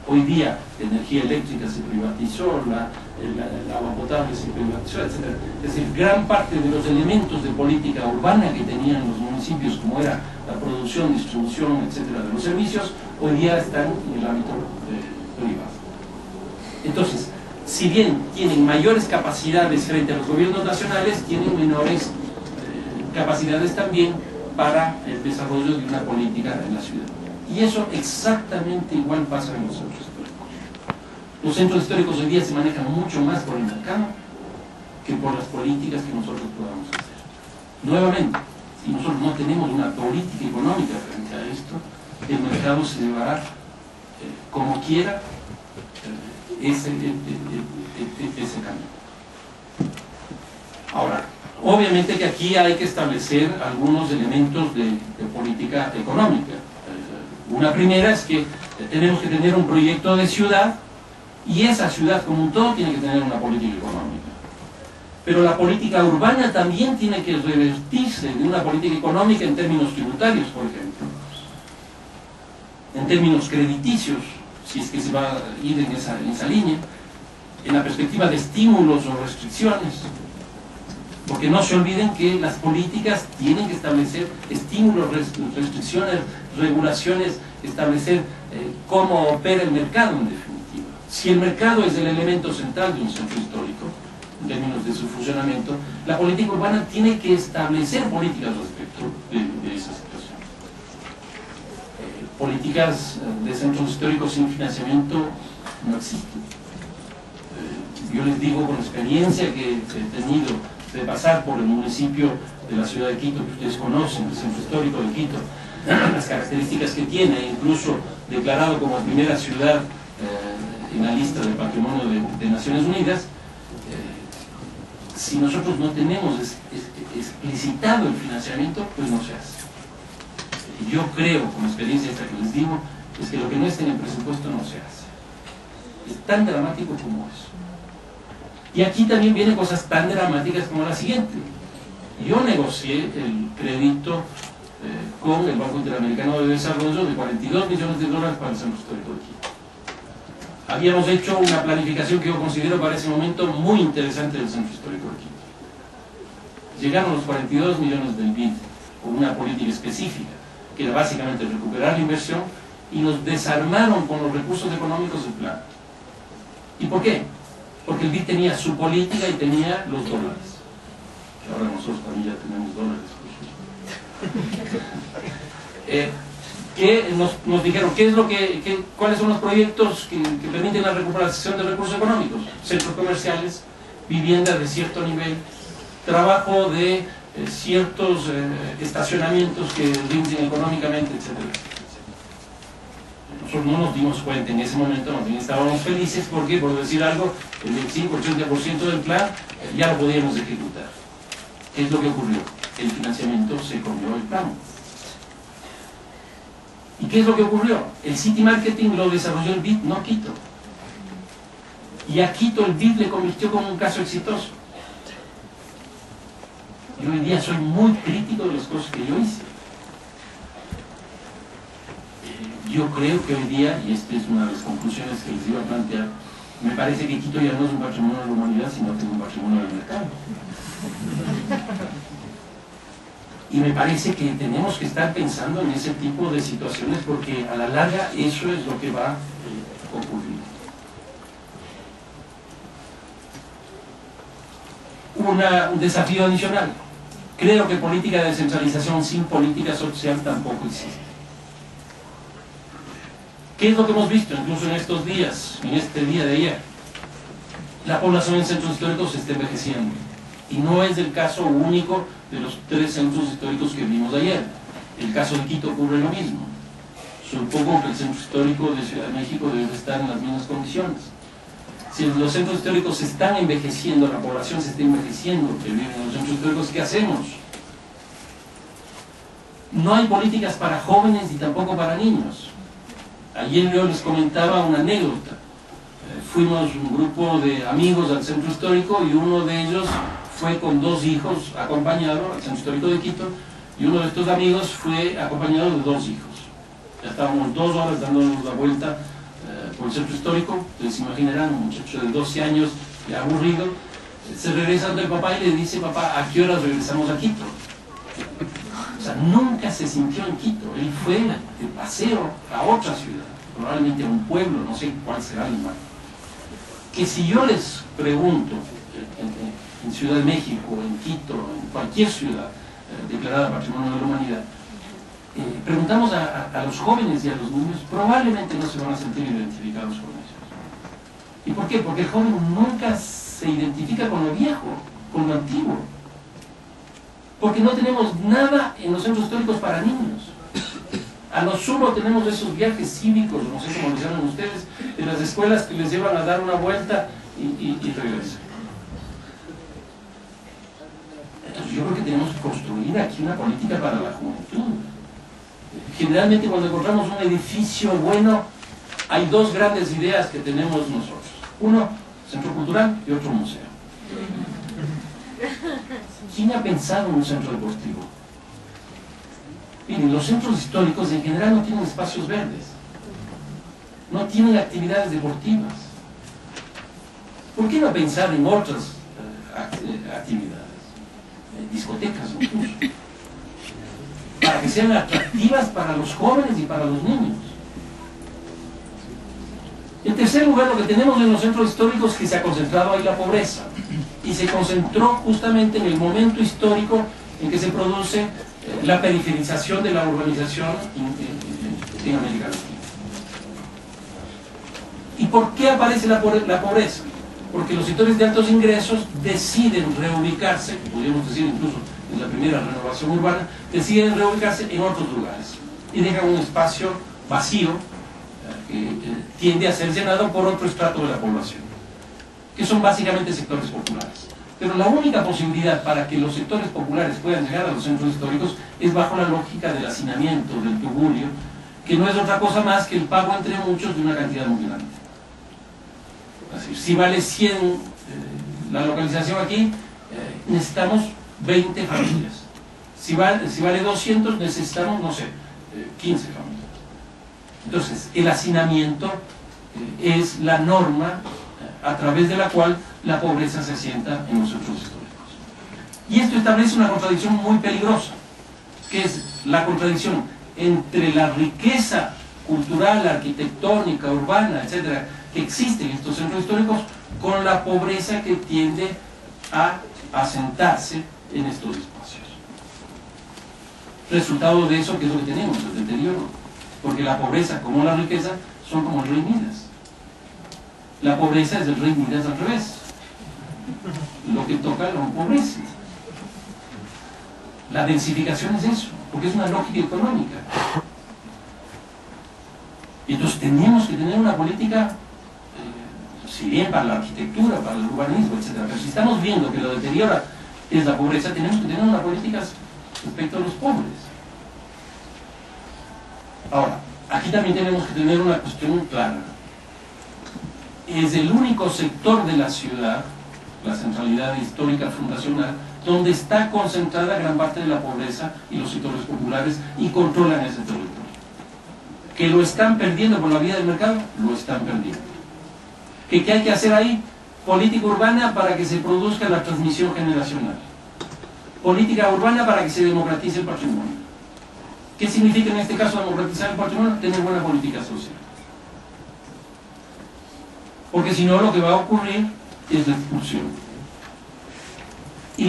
Hoy día la energía eléctrica se privatizó, el agua potable se privatizó, etc. Es decir, gran parte de los elementos de política urbana que tenían los municipios, como era la producción, distribución, etc. de los servicios, hoy día están en el ámbito privado. Entonces, si bien tienen mayores capacidades frente a los gobiernos nacionales, tienen menores capacidades también para el desarrollo de una política en la ciudad. Y eso exactamente igual pasa en los centros históricos. Los centros históricos hoy día se manejan mucho más por el mercado que por las políticas que nosotros podamos hacer. Nuevamente, si nosotros no tenemos una política económica frente a esto, el mercado se llevará como quiera ese camino. Ahora, obviamente que aquí hay que establecer algunos elementos de política económica. Una primera es que tenemos que tener un proyecto de ciudad y esa ciudad como un todo tiene que tener una política económica. Pero la política urbana también tiene que revestirse de una política económica en términos tributarios, por ejemplo, en términos crediticios, si es que se va a ir en esa línea, en la perspectiva de estímulos o restricciones, porque no se olviden que las políticas tienen que establecer estímulos, restricciones, regulaciones, establecer cómo opera el mercado en definitiva. Si el mercado es el elemento central de un centro histórico, en términos de su funcionamiento, la política urbana tiene que establecer políticas respecto de esa situación. Políticas de centros históricos sin financiamiento no existen. Yo les digo con experiencia que he tenido de pasar por el municipio de la ciudad de Quito, que ustedes conocen, el centro histórico de Quito, las características que tiene, incluso declarado como primera ciudad en la lista del patrimonio de Naciones Unidas. Si nosotros no tenemos explicitado el financiamiento, pues no se hace. Yo creo, con experiencia esta que les digo, es que lo que no está en el presupuesto no se hace. Es tan dramático como eso. Y aquí también vienen cosas tan dramáticas como la siguiente. Yo negocié el crédito con el Banco Interamericano de Desarrollo de $42 millones para el Centro Histórico de Quito. Habíamos hecho una planificación que yo considero para ese momento muy interesante del Centro Histórico de Quito. Llegaron los 42 millones del BID con una política específica, que era básicamente recuperar la inversión, y nos desarmaron con los recursos económicos del plan. ¿Y por qué? Porque el BID tenía su política y tenía los dólares. Que ahora nosotros también ya tenemos dólares. Que nos dijeron cuáles son los proyectos que permiten la recuperación de recursos económicos: centros comerciales, viviendas de cierto nivel, trabajo de ciertos estacionamientos que rinden económicamente, etc. Nosotros no nos dimos cuenta en ese momento, más bien estábamos felices porque, por decir algo, el 25-80% del plan ya lo podíamos ejecutar. ¿Qué es lo que ocurrió? El financiamiento se comió el plan. ¿Y qué es lo que ocurrió? El City Marketing lo desarrolló el BID, no Quito. Y a Quito el BID le convirtió como un caso exitoso. Y hoy día soy muy crítico de las cosas que yo hice. Yo creo que hoy día, y esta es una de las conclusiones que les iba a plantear, me parece que Quito ya no es un patrimonio de la humanidad, sino que es un patrimonio del mercado. Y me parece que tenemos que estar pensando en ese tipo de situaciones, porque a la larga eso es lo que va a ocurrir. Un desafío adicional. Creo que política de descentralización sin política social tampoco existe. ¿Qué es lo que hemos visto incluso en estos días, en este día de ayer? La población en centros históricos se está envejeciendo. Y no es el caso único de los 3 centros históricos que vimos ayer. El caso de Quito ocurre lo mismo. Supongo que el centro histórico de Ciudad de México debe estar en las mismas condiciones. Si los centros históricos se están envejeciendo, la población se está envejeciendo que vive en los centros históricos, ¿qué hacemos? No hay políticas para jóvenes y tampoco para niños. Ayer yo les comentaba una anécdota. Fuimos un grupo de amigos al centro histórico y uno de ellos fue con 2 hijos acompañado al centro histórico de Quito, y uno de estos amigos fue acompañado de 2 hijos. Ya estábamos 2 horas dándonos la vuelta por el centro histórico. Ustedes se imaginarán, un muchacho de 12 años ya aburrido, se regresa donde el papá y le dice: papá, ¿a qué horas regresamos a Quito? O sea, nunca se sintió en Quito. Él fue de paseo a otra ciudad, probablemente a un pueblo, no sé cuál será el mar. Que si yo les pregunto en Ciudad de México, en Quito, en cualquier ciudad declarada Patrimonio de la Humanidad, preguntamos a los jóvenes y a los niños, probablemente no se van a sentir identificados con ellos. ¿Y por qué? Porque el joven nunca se identifica con lo viejo, con lo antiguo. Porque no tenemos nada en los centros históricos para niños. A lo sumo tenemos esos viajes cívicos, no sé cómo les llaman ustedes, en las escuelas que les llevan a dar una vuelta y regresan. Entonces yo creo que tenemos que construir aquí una política para la juventud. Generalmente cuando encontramos un edificio bueno, hay 2 grandes ideas que tenemos nosotros. Uno, centro cultural, y otro, museo. ¿Quién ha pensado en un centro deportivo? Miren, los centros históricos en general no tienen espacios verdes, no tienen actividades deportivas. ¿Por qué no pensar en otras actividades? Discotecas incluso, para que sean atractivas para los jóvenes y para los niños. En tercer lugar, lo que tenemos en los centros históricos es que se ha concentrado ahí la pobreza, y se concentró justamente en el momento histórico en que se produce la periferización de la urbanización en América Latina. ¿Y por qué aparece la pobreza? Porque los sectores de altos ingresos deciden reubicarse, podríamos decir incluso en la primera renovación urbana, deciden reubicarse en otros lugares y dejan un espacio vacío que tiende a ser llenado por otro estrato de la población, que son básicamente sectores populares. Pero la única posibilidad para que los sectores populares puedan llegar a los centros históricos es bajo la lógica del hacinamiento, del tugurio, que no es otra cosa más que el pago entre muchos de una cantidad muy grande. Así, si vale 100 la localización aquí, necesitamos 20 familias. Si vale 200, necesitamos, no sé, 15 familias. Entonces, el hacinamiento es la norma a través de la cual la pobreza se asienta en los centros históricos. Y esto establece una contradicción muy peligrosa, que es la contradicción entre la riqueza cultural, arquitectónica, urbana, etcétera, que existe en estos centros históricos, con la pobreza que tiende a asentarse en estos espacios. Resultado de eso, ¿qué es lo que tenemos? El deterioro. Porque la pobreza, como la riqueza, son como el rey Midas. La pobreza es el rey Midas al revés. Lo que toca lo empobrece. La densificación es eso, porque es una lógica económica. Y entonces tenemos que tener una política, si bien para la arquitectura, para el urbanismo, etc. Pero si estamos viendo que lo deteriora es la pobreza, tenemos que tener una política respecto a los pobres. Ahora, aquí también tenemos que tener una cuestión clara. Es el único sector de la ciudad, la centralidad histórica fundacional, donde está concentrada gran parte de la pobreza y los sectores populares y controlan ese territorio. Que lo están perdiendo por la vía del mercado, lo están perdiendo. ¿Qué hay que hacer ahí? Política urbana para que se produzca la transmisión generacional. Política urbana para que se democratice el patrimonio. ¿Qué significa en este caso democratizar el patrimonio? Tener buena política social. Porque si no, lo que va a ocurrir es la expulsión. Y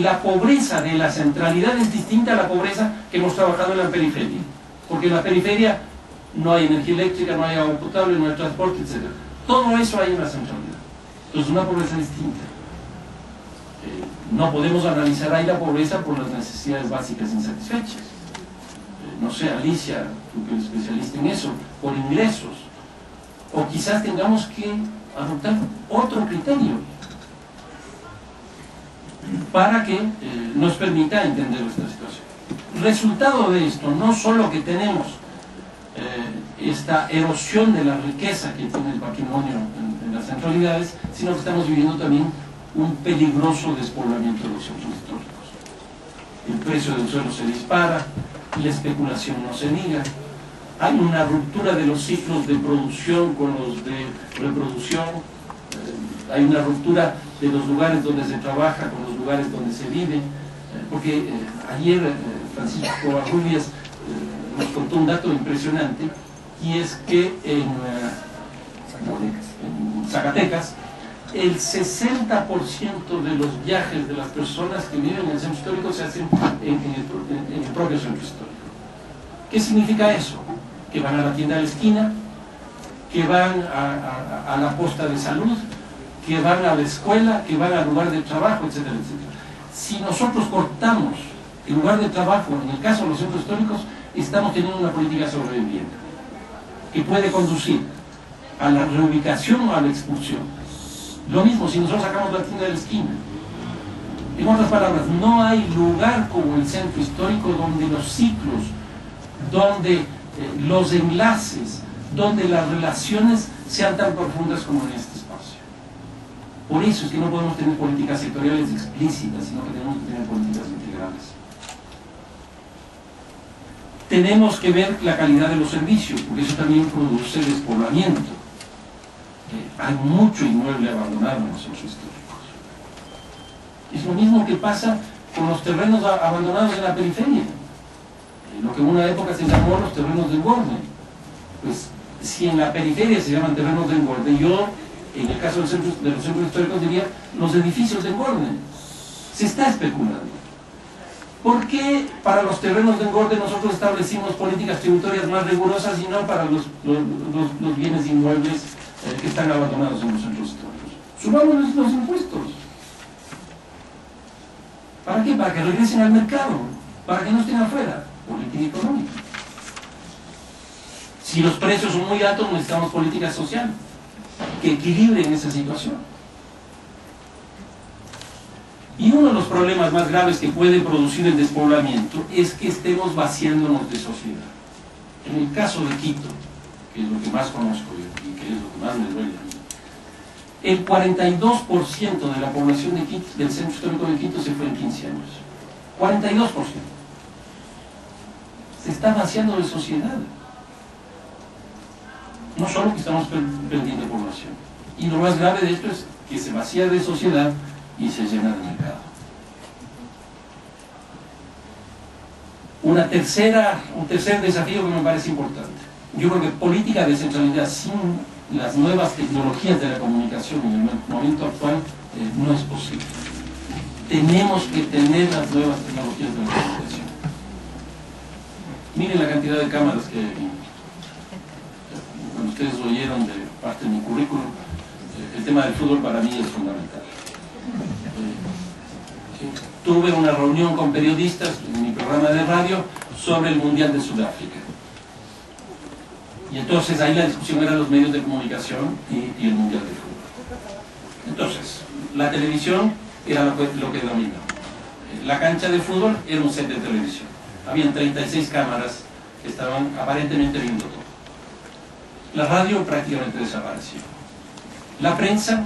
la pobreza de la centralidad es distinta a la pobreza que hemos trabajado en la periferia. Porque en la periferia no hay energía eléctrica, no hay agua potable, no hay transporte, etc. Todo eso hay en la centralidad. Entonces, una pobreza distinta. No podemos analizar ahí la pobreza por las necesidades básicas insatisfechas. No sé, Alicia, tú que eres especialista en eso, por ingresos. O quizás tengamos que adoptar otro criterio para que nos permita entender esta situación. Resultado de esto, no solo que tenemos esta erosión de la riqueza que tiene el patrimonio en las centralidades, sino que estamos viviendo también un peligroso despoblamiento de los centros históricos. El precio del suelo se dispara, la especulación no se niega, hay una ruptura de los ciclos de producción con los de reproducción, hay una ruptura de los lugares donde se trabaja con los lugares donde se vive, porque ayer Francisco Arrubias nos contó un dato impresionante, y es que en Zacatecas el 60% de los viajes de las personas que viven en el centro histórico se hacen en el propio centro histórico. ¿Qué significa eso? Que van a la tienda de la esquina, que van a la posta de salud, que van a la escuela, que van al lugar de trabajo, etcétera, etcétera. Si nosotros cortamos el lugar de trabajo, en el caso de los centros históricos, estamos teniendo una política sobre vivienda que puede conducir a la reubicación o a la expulsión. Lo mismo si nosotros sacamos la tienda de la esquina. En otras palabras, no hay lugar como el centro histórico donde los ciclos, donde los enlaces, donde las relaciones sean tan profundas como en este espacio. Por eso es que no podemos tener políticas sectoriales explícitas, sino que tenemos que tener políticas integrales. Tenemos que ver la calidad de los servicios, porque eso también produce despoblamiento. Hay mucho inmueble abandonado en los centros históricos. Es lo mismo que pasa con los terrenos abandonados en la periferia. Lo que en una época se llamó los terrenos de engorde. Pues si en la periferia se llaman terrenos de engorde, yo, en el caso de los centros históricos, diría los edificios de engorde. Se está especulando. ¿Por qué para los terrenos de engorde nosotros establecimos políticas tributarias más rigurosas y no para los bienes inmuebles que están abandonados en los centros históricos? Subamos los impuestos. ¿Para qué? Para que regresen al mercado, para que no estén afuera. Política económica. Si los precios son muy altos, necesitamos política social que equilibren esa situación. Y uno de los problemas más graves que puede producir el despoblamiento es que estemos vaciándonos de sociedad. En el caso de Quito, que es lo que más conozco yo y que es lo que más me duele a mí, el 42% de la población de Quito, del centro histórico de Quito se fue en 15 años. 42%. Se está vaciando de sociedad. No solo que estamos perdiendo población. Y lo más grave de esto es que se vacía de sociedad y se llena de mercado. Un tercer desafío que me parece importante. Yo creo que política de centralidad sin las nuevas tecnologías de la comunicación en el momento actual no es posible. Tenemos que tener las nuevas tecnologías de la comunicación. Miren la cantidad de cámaras que cuando ustedes oyeron de parte de mi currículum, el tema del fútbol para mí es fundamental. Tuve una reunión con periodistas en mi programa de radio sobre el Mundial de Sudáfrica. Y entonces ahí la discusión era los medios de comunicación y el Mundial de Fútbol. Entonces, la televisión era lo que dominaba. La cancha de fútbol era un set de televisión. Habían 36 cámaras que estaban aparentemente viendo todo. La radio prácticamente desapareció. La prensa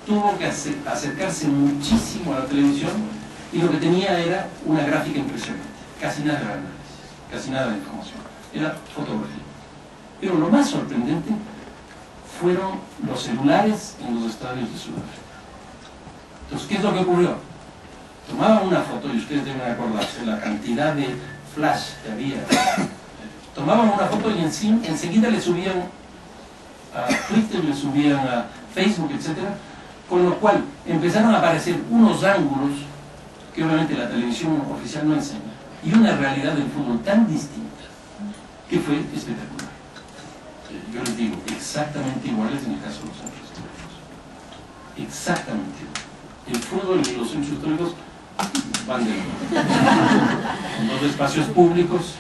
tuvo que acercarse muchísimo a la televisión y lo que tenía era una gráfica impresionante. Casi nada de análisis, casi nada de información. Era fotografía. Pero lo más sorprendente fueron los celulares en los estadios de Sudáfrica. Entonces, ¿qué es lo que ocurrió? Tomaban una foto, y ustedes deben acordarse, la cantidad de flash que había. Tomaban una foto y enseguida le subían a Twitter, le subían a Facebook, etc. Con lo cual empezaron a aparecer unos ángulos que obviamente la televisión oficial no enseña, y una realidad del fútbol tan distinta que fue espectacular. Yo les digo, exactamente iguales en el caso de los centros históricos. Exactamente igual. El fútbol y los centros históricos van de nuevo. En los espacios públicos.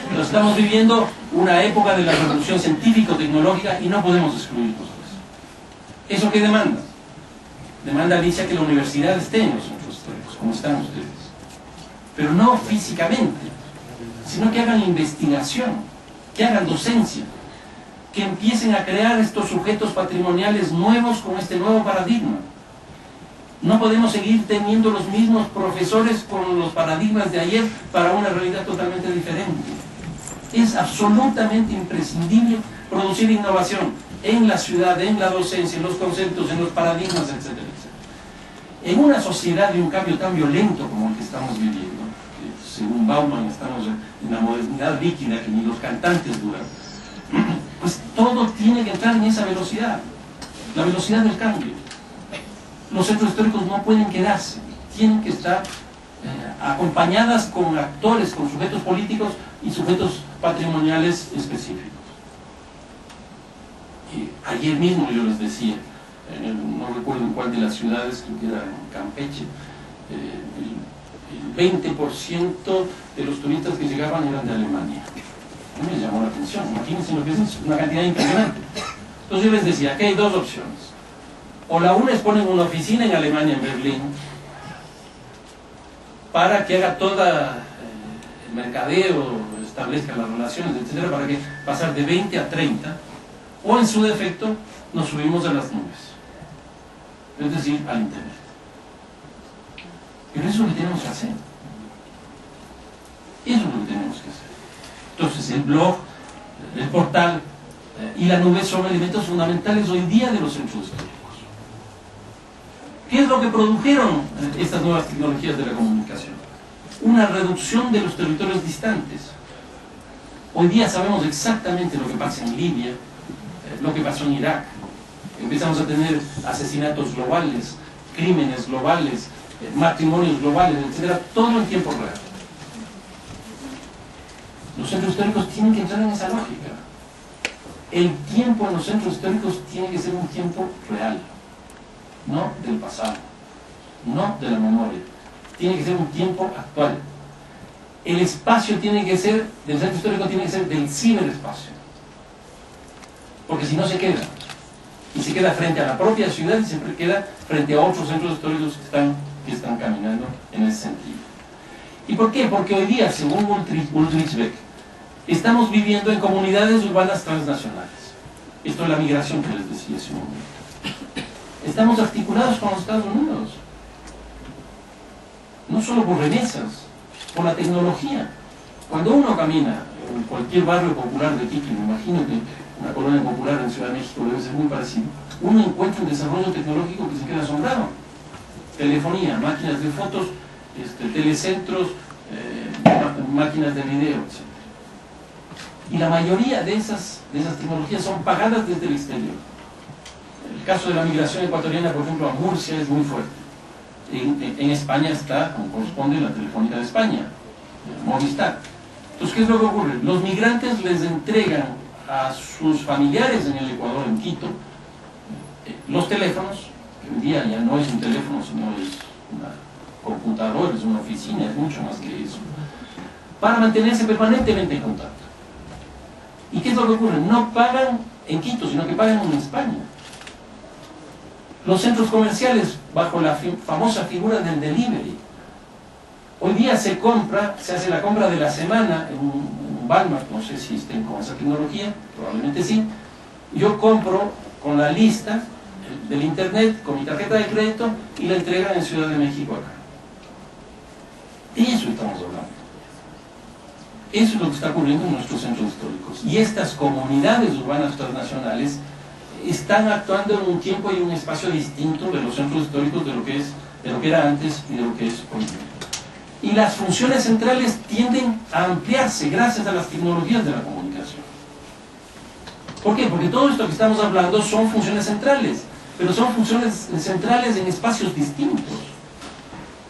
Pero estamos viviendo una época de la revolución científico-tecnológica y no podemos excluir cosas. ¿Eso qué demanda? Demanda, Alicia, que la universidad esté en los centros históricos, como están ustedes. Pero no físicamente, sino que hagan investigación, que hagan docencia, que empiecen a crear estos sujetos patrimoniales nuevos con este nuevo paradigma. No podemos seguir teniendo los mismos profesores con los paradigmas de ayer para una realidad totalmente diferente. Es absolutamente imprescindible producir innovación en la ciudad, en la docencia, en los conceptos, en los paradigmas, etcétera, etcétera. En una sociedad de un cambio tan violento como el que estamos viviendo, que según Bauman estamos en la modernidad líquida que ni los cantantes duran, pues todo tiene que entrar en esa velocidad, la velocidad del cambio. Los centros históricos no pueden quedarse, tienen que estar acompañadas con actores, con sujetos políticos y sujetos patrimoniales específicos. Y ayer mismo yo les decía, no recuerdo en cuál de las ciudades, creo que era en Campeche, el 20% de los turistas que llegaban eran de Alemania. Me llamó la atención, imagínense lo que es eso, una cantidad impresionante. Entonces yo les decía, aquí hay dos opciones. O la una es poner una oficina en Alemania, en Berlín, para que haga toda el mercadeo, establezca las relaciones, etcétera, para que pasar de 20 a 30, o en su defecto nos subimos a las nubes, es decir, al internet. Pero eso es lo que tenemos que hacer. Eso es lo que tenemos que hacer. Entonces el blog, el portal y la nube son elementos fundamentales hoy día de los centros históricos. ¿Qué es lo que produjeron estas nuevas tecnologías de la comunicación? Una reducción de los territorios distantes. Hoy día sabemos exactamente lo que pasa en Libia, lo que pasó en Irak. Empezamos a tener asesinatos globales, crímenes globales, matrimonios globales, etcétera, todo en tiempo real. Los centros históricos tienen que entrar en esa lógica. El tiempo en los centros históricos tiene que ser un tiempo real, no del pasado, no de la memoria. Tiene que ser un tiempo actual. El espacio tiene que ser, del centro histórico tiene que ser del ciberespacio. Porque si no se queda. Y se queda frente a la propia ciudad y siempre queda frente a otros centros históricos que están caminando en ese sentido. Y por qué? Porque hoy día, según Ulrich Beck, estamos viviendo en comunidades urbanas transnacionales. Esto es la migración que les decía hace un momento. Estamos articulados con los Estados Unidos. No solo por remesas, por la tecnología. Cuando uno camina en cualquier barrio popular de Quito, me imagino que una colonia popular en Ciudad de México debe ser muy parecido, uno encuentra un desarrollo tecnológico que se queda asombrado. Telefonía, máquinas de fotos, telecentros, máquinas de video, etc. Y la mayoría de esas tecnologías son pagadas desde el exterior. El caso de la migración ecuatoriana, por ejemplo, a Murcia es muy fuerte. En España está, como corresponde, la Telefónica de España, Movistar. Entonces, ¿qué es lo que ocurre? Los migrantes les entregan a sus familiares en el Ecuador, en Quito, los teléfonos, que hoy día ya no es un teléfono, sino es una computadora, es una oficina, es mucho más que eso, para mantenerse permanentemente en contacto. ¿Y qué es lo que ocurre? No pagan en Quito, sino que pagan en España. Los centros comerciales, bajo la famosa figura del delivery. Hoy día se hace la compra de la semana en un Walmart, no sé si estén con esa tecnología, probablemente sí. Yo compro con la lista del internet, con mi tarjeta de crédito, y la entregan en Ciudad de México acá. De eso estamos hablando. Eso es lo que está ocurriendo en nuestros centros históricos. Y estas comunidades urbanas transnacionales están actuando en un tiempo y un espacio distinto de los centros históricos de lo que era antes y de lo que es hoy día. Y las funciones centrales tienden a ampliarse gracias a las tecnologías de la comunicación. ¿Por qué? Porque todo esto que estamos hablando son funciones centrales, pero son funciones centrales en espacios distintos,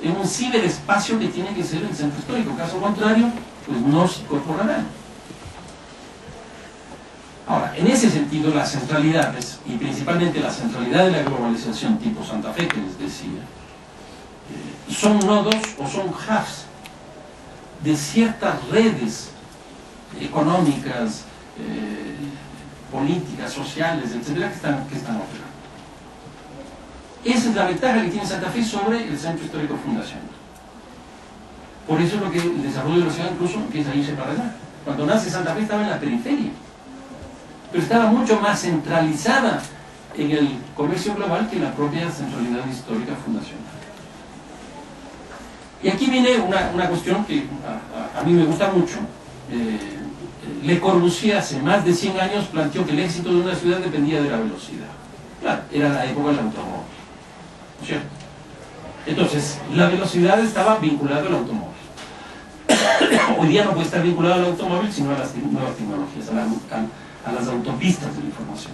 en un ciberespacio que tiene que ser el centro histórico. Caso contrario, pues no se incorporarán. Ahora, en ese sentido, las centralidades, y principalmente la centralidad de la globalización tipo Santa Fe, que les decía, son nodos o son hubs de ciertas redes económicas, políticas, sociales, etcétera, que están operando. Esa es la ventaja que tiene Santa Fe sobre el centro histórico fundacional. Por eso es lo que el desarrollo de la ciudad incluso empieza a irse para allá. Cuando nace Santa Fe estaba en la periferia, pero estaba mucho más centralizada en el comercio global que la propia centralidad histórica fundacional. Y aquí viene una cuestión que a mí me gusta mucho. Le Corbusier hace más de 100 años planteó que el éxito de una ciudad dependía de la velocidad. Claro, era la época del automóvil, ¿no es cierto? Entonces, la velocidad estaba vinculada al automóvil. Hoy día no puede estar vinculado al automóvil, sino a las nuevas tecnologías, a las autopistas de la información.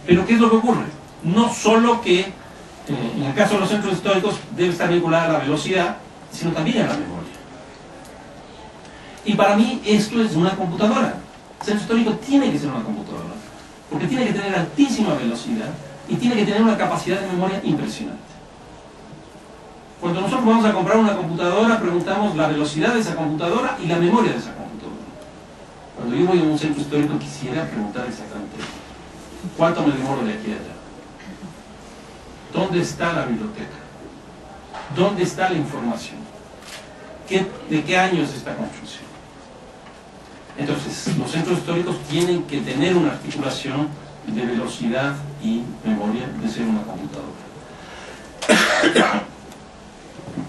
Pero ¿qué es lo que ocurre? No solo que en el caso de los centros históricos debe estar vinculada a la velocidad, sino también a la memoria. Y para mí esto es una computadora. El centro histórico tiene que ser una computadora, porque tiene que tener altísima velocidad y tiene que tener una capacidad de memoria impresionante. Cuando nosotros vamos a comprar una computadora, preguntamos la velocidad de esa computadora y la memoria de esa computadora. Cuando yo voy a un centro histórico quisiera preguntar exactamente ¿cuánto me demoro de aquí a allá? ¿Dónde está la biblioteca? ¿Dónde está la información? ¿De qué año es esta construcción? Entonces, los centros históricos tienen que tener una articulación de velocidad y memoria de ser una computadora.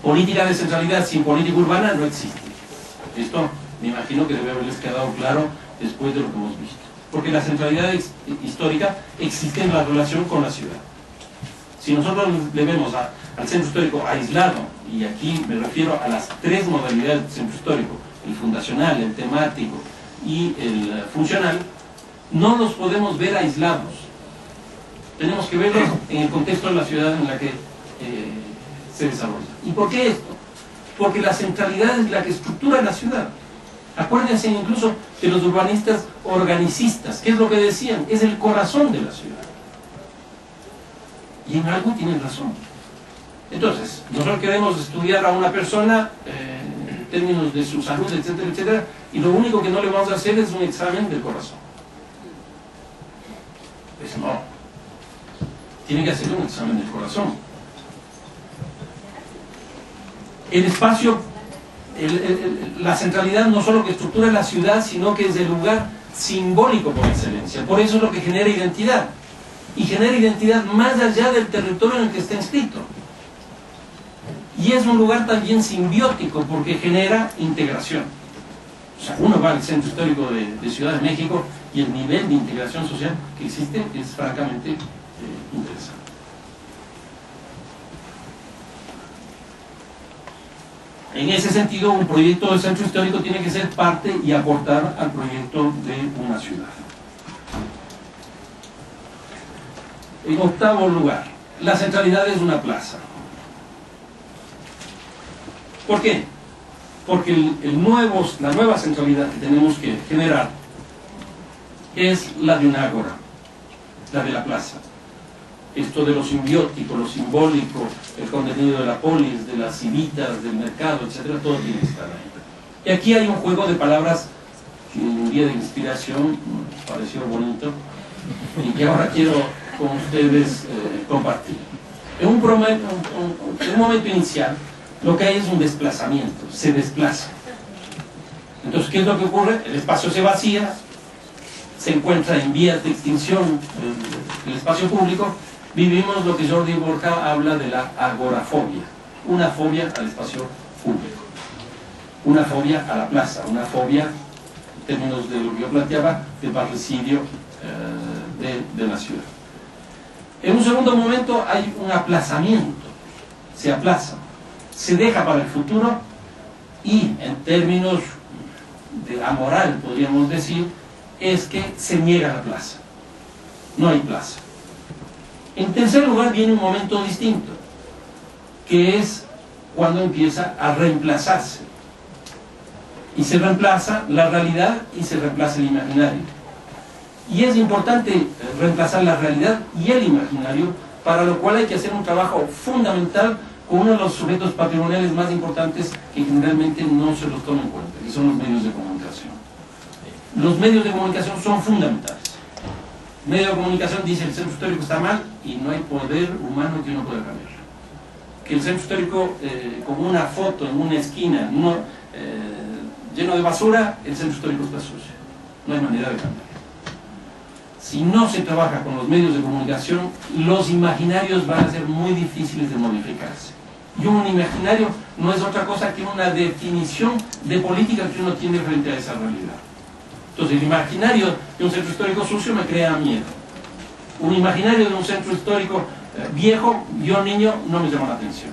Política de centralidad sin política urbana no existe. Esto me imagino que debe haberles quedado claro después de lo que hemos visto. Porque la centralidad histórica existe en la relación con la ciudad. Si nosotros le vemos al centro histórico aislado, y aquí me refiero a las tres modalidades del centro histórico, el fundacional, el temático y el funcional, no los podemos ver aislados. Tenemos que verlos en el contexto de la ciudad en la que se desarrolla. ¿Y por qué esto? Porque la centralidad es la que estructura la ciudad. Acuérdense incluso de los urbanistas organicistas, ¿qué es lo que decían? Es el corazón de la ciudad. Y en algo tienen razón. Entonces, nosotros queremos estudiar a una persona en términos de su salud, etcétera, etcétera, y lo único que no le vamos a hacer es un examen del corazón. Pues no. Tiene que hacer un examen del corazón. El espacio, la centralidad no solo que estructura la ciudad, sino que es el lugar simbólico por excelencia. Por eso es lo que genera identidad. Y genera identidad más allá del territorio en el que está inscrito. Y es un lugar también simbiótico porque genera integración. O sea, uno va al centro histórico de Ciudad de México y el nivel de integración social que existe es francamente interesante. En ese sentido, un proyecto del centro histórico tiene que ser parte y aportar al proyecto de una ciudad. En octavo lugar, la centralidad es una plaza. ¿Por qué? Porque la nueva centralidad que tenemos que generar es la de un ágora, la de la plaza. Esto de lo simbiótico, lo simbólico, el contenido de la polis, de las civitas, del mercado, etcétera, todo tiene que estar ahí. Y aquí hay un juego de palabras que en un día de inspiración nos pareció bonito y que ahora quiero con ustedes compartir. En un momento inicial, lo que hay es un desplazamiento, se desplaza. Entonces, ¿qué es lo que ocurre? El espacio se vacía, se encuentra en vías de extinción el espacio público. Vivimos lo que Jordi Borja habla de la agorafobia, una fobia al espacio público, una fobia a la plaza, una fobia, en términos de lo que yo planteaba, de parricidio de la ciudad. En un segundo momento hay un aplazamiento, se aplaza, se deja para el futuro y en términos de amoral, podríamos decir, es que se niega la plaza, no hay plaza. En tercer lugar viene un momento distinto, que es cuando empieza a reemplazarse. Y se reemplaza la realidad y se reemplaza el imaginario. Y es importante reemplazar la realidad y el imaginario, para lo cual hay que hacer un trabajo fundamental con uno de los sujetos patrimoniales más importantes que generalmente no se los toma en cuenta, que son los medios de comunicación. Los medios de comunicación son fundamentales. El medio de comunicación dice el centro histórico está mal y no hay poder humano que uno pueda cambiar. Que el centro histórico, como una foto en una esquina lleno de basura, el centro histórico está sucio. No hay manera de cambiar. Si no se trabaja con los medios de comunicación, los imaginarios van a ser muy difíciles de modificarse. Y un imaginario no es otra cosa que una definición de política que uno tiene frente a esa realidad. Entonces, el imaginario de un centro histórico sucio me crea miedo. Un imaginario de un centro histórico viejo, yo niño, no me llama la atención.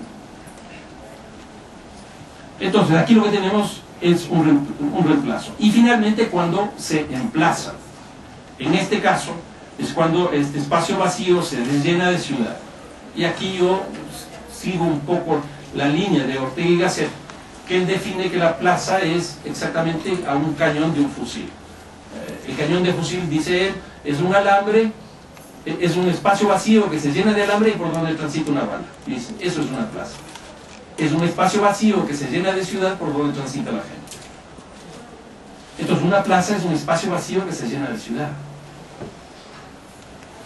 Entonces, aquí lo que tenemos es un reemplazo. Y finalmente, cuando se emplaza. En este caso, es cuando este espacio vacío se llena de ciudad. Y aquí yo sigo un poco la línea de Ortega y Gasset, que él define que la plaza es exactamente a un cañón de un fusil. El cañón de fusil, dice él, es un alambre, es un espacio vacío que se llena de alambre y por donde transita una bala. Dice, eso es una plaza. Es un espacio vacío que se llena de ciudad por donde transita la gente. Entonces, una plaza es un espacio vacío que se llena de ciudad.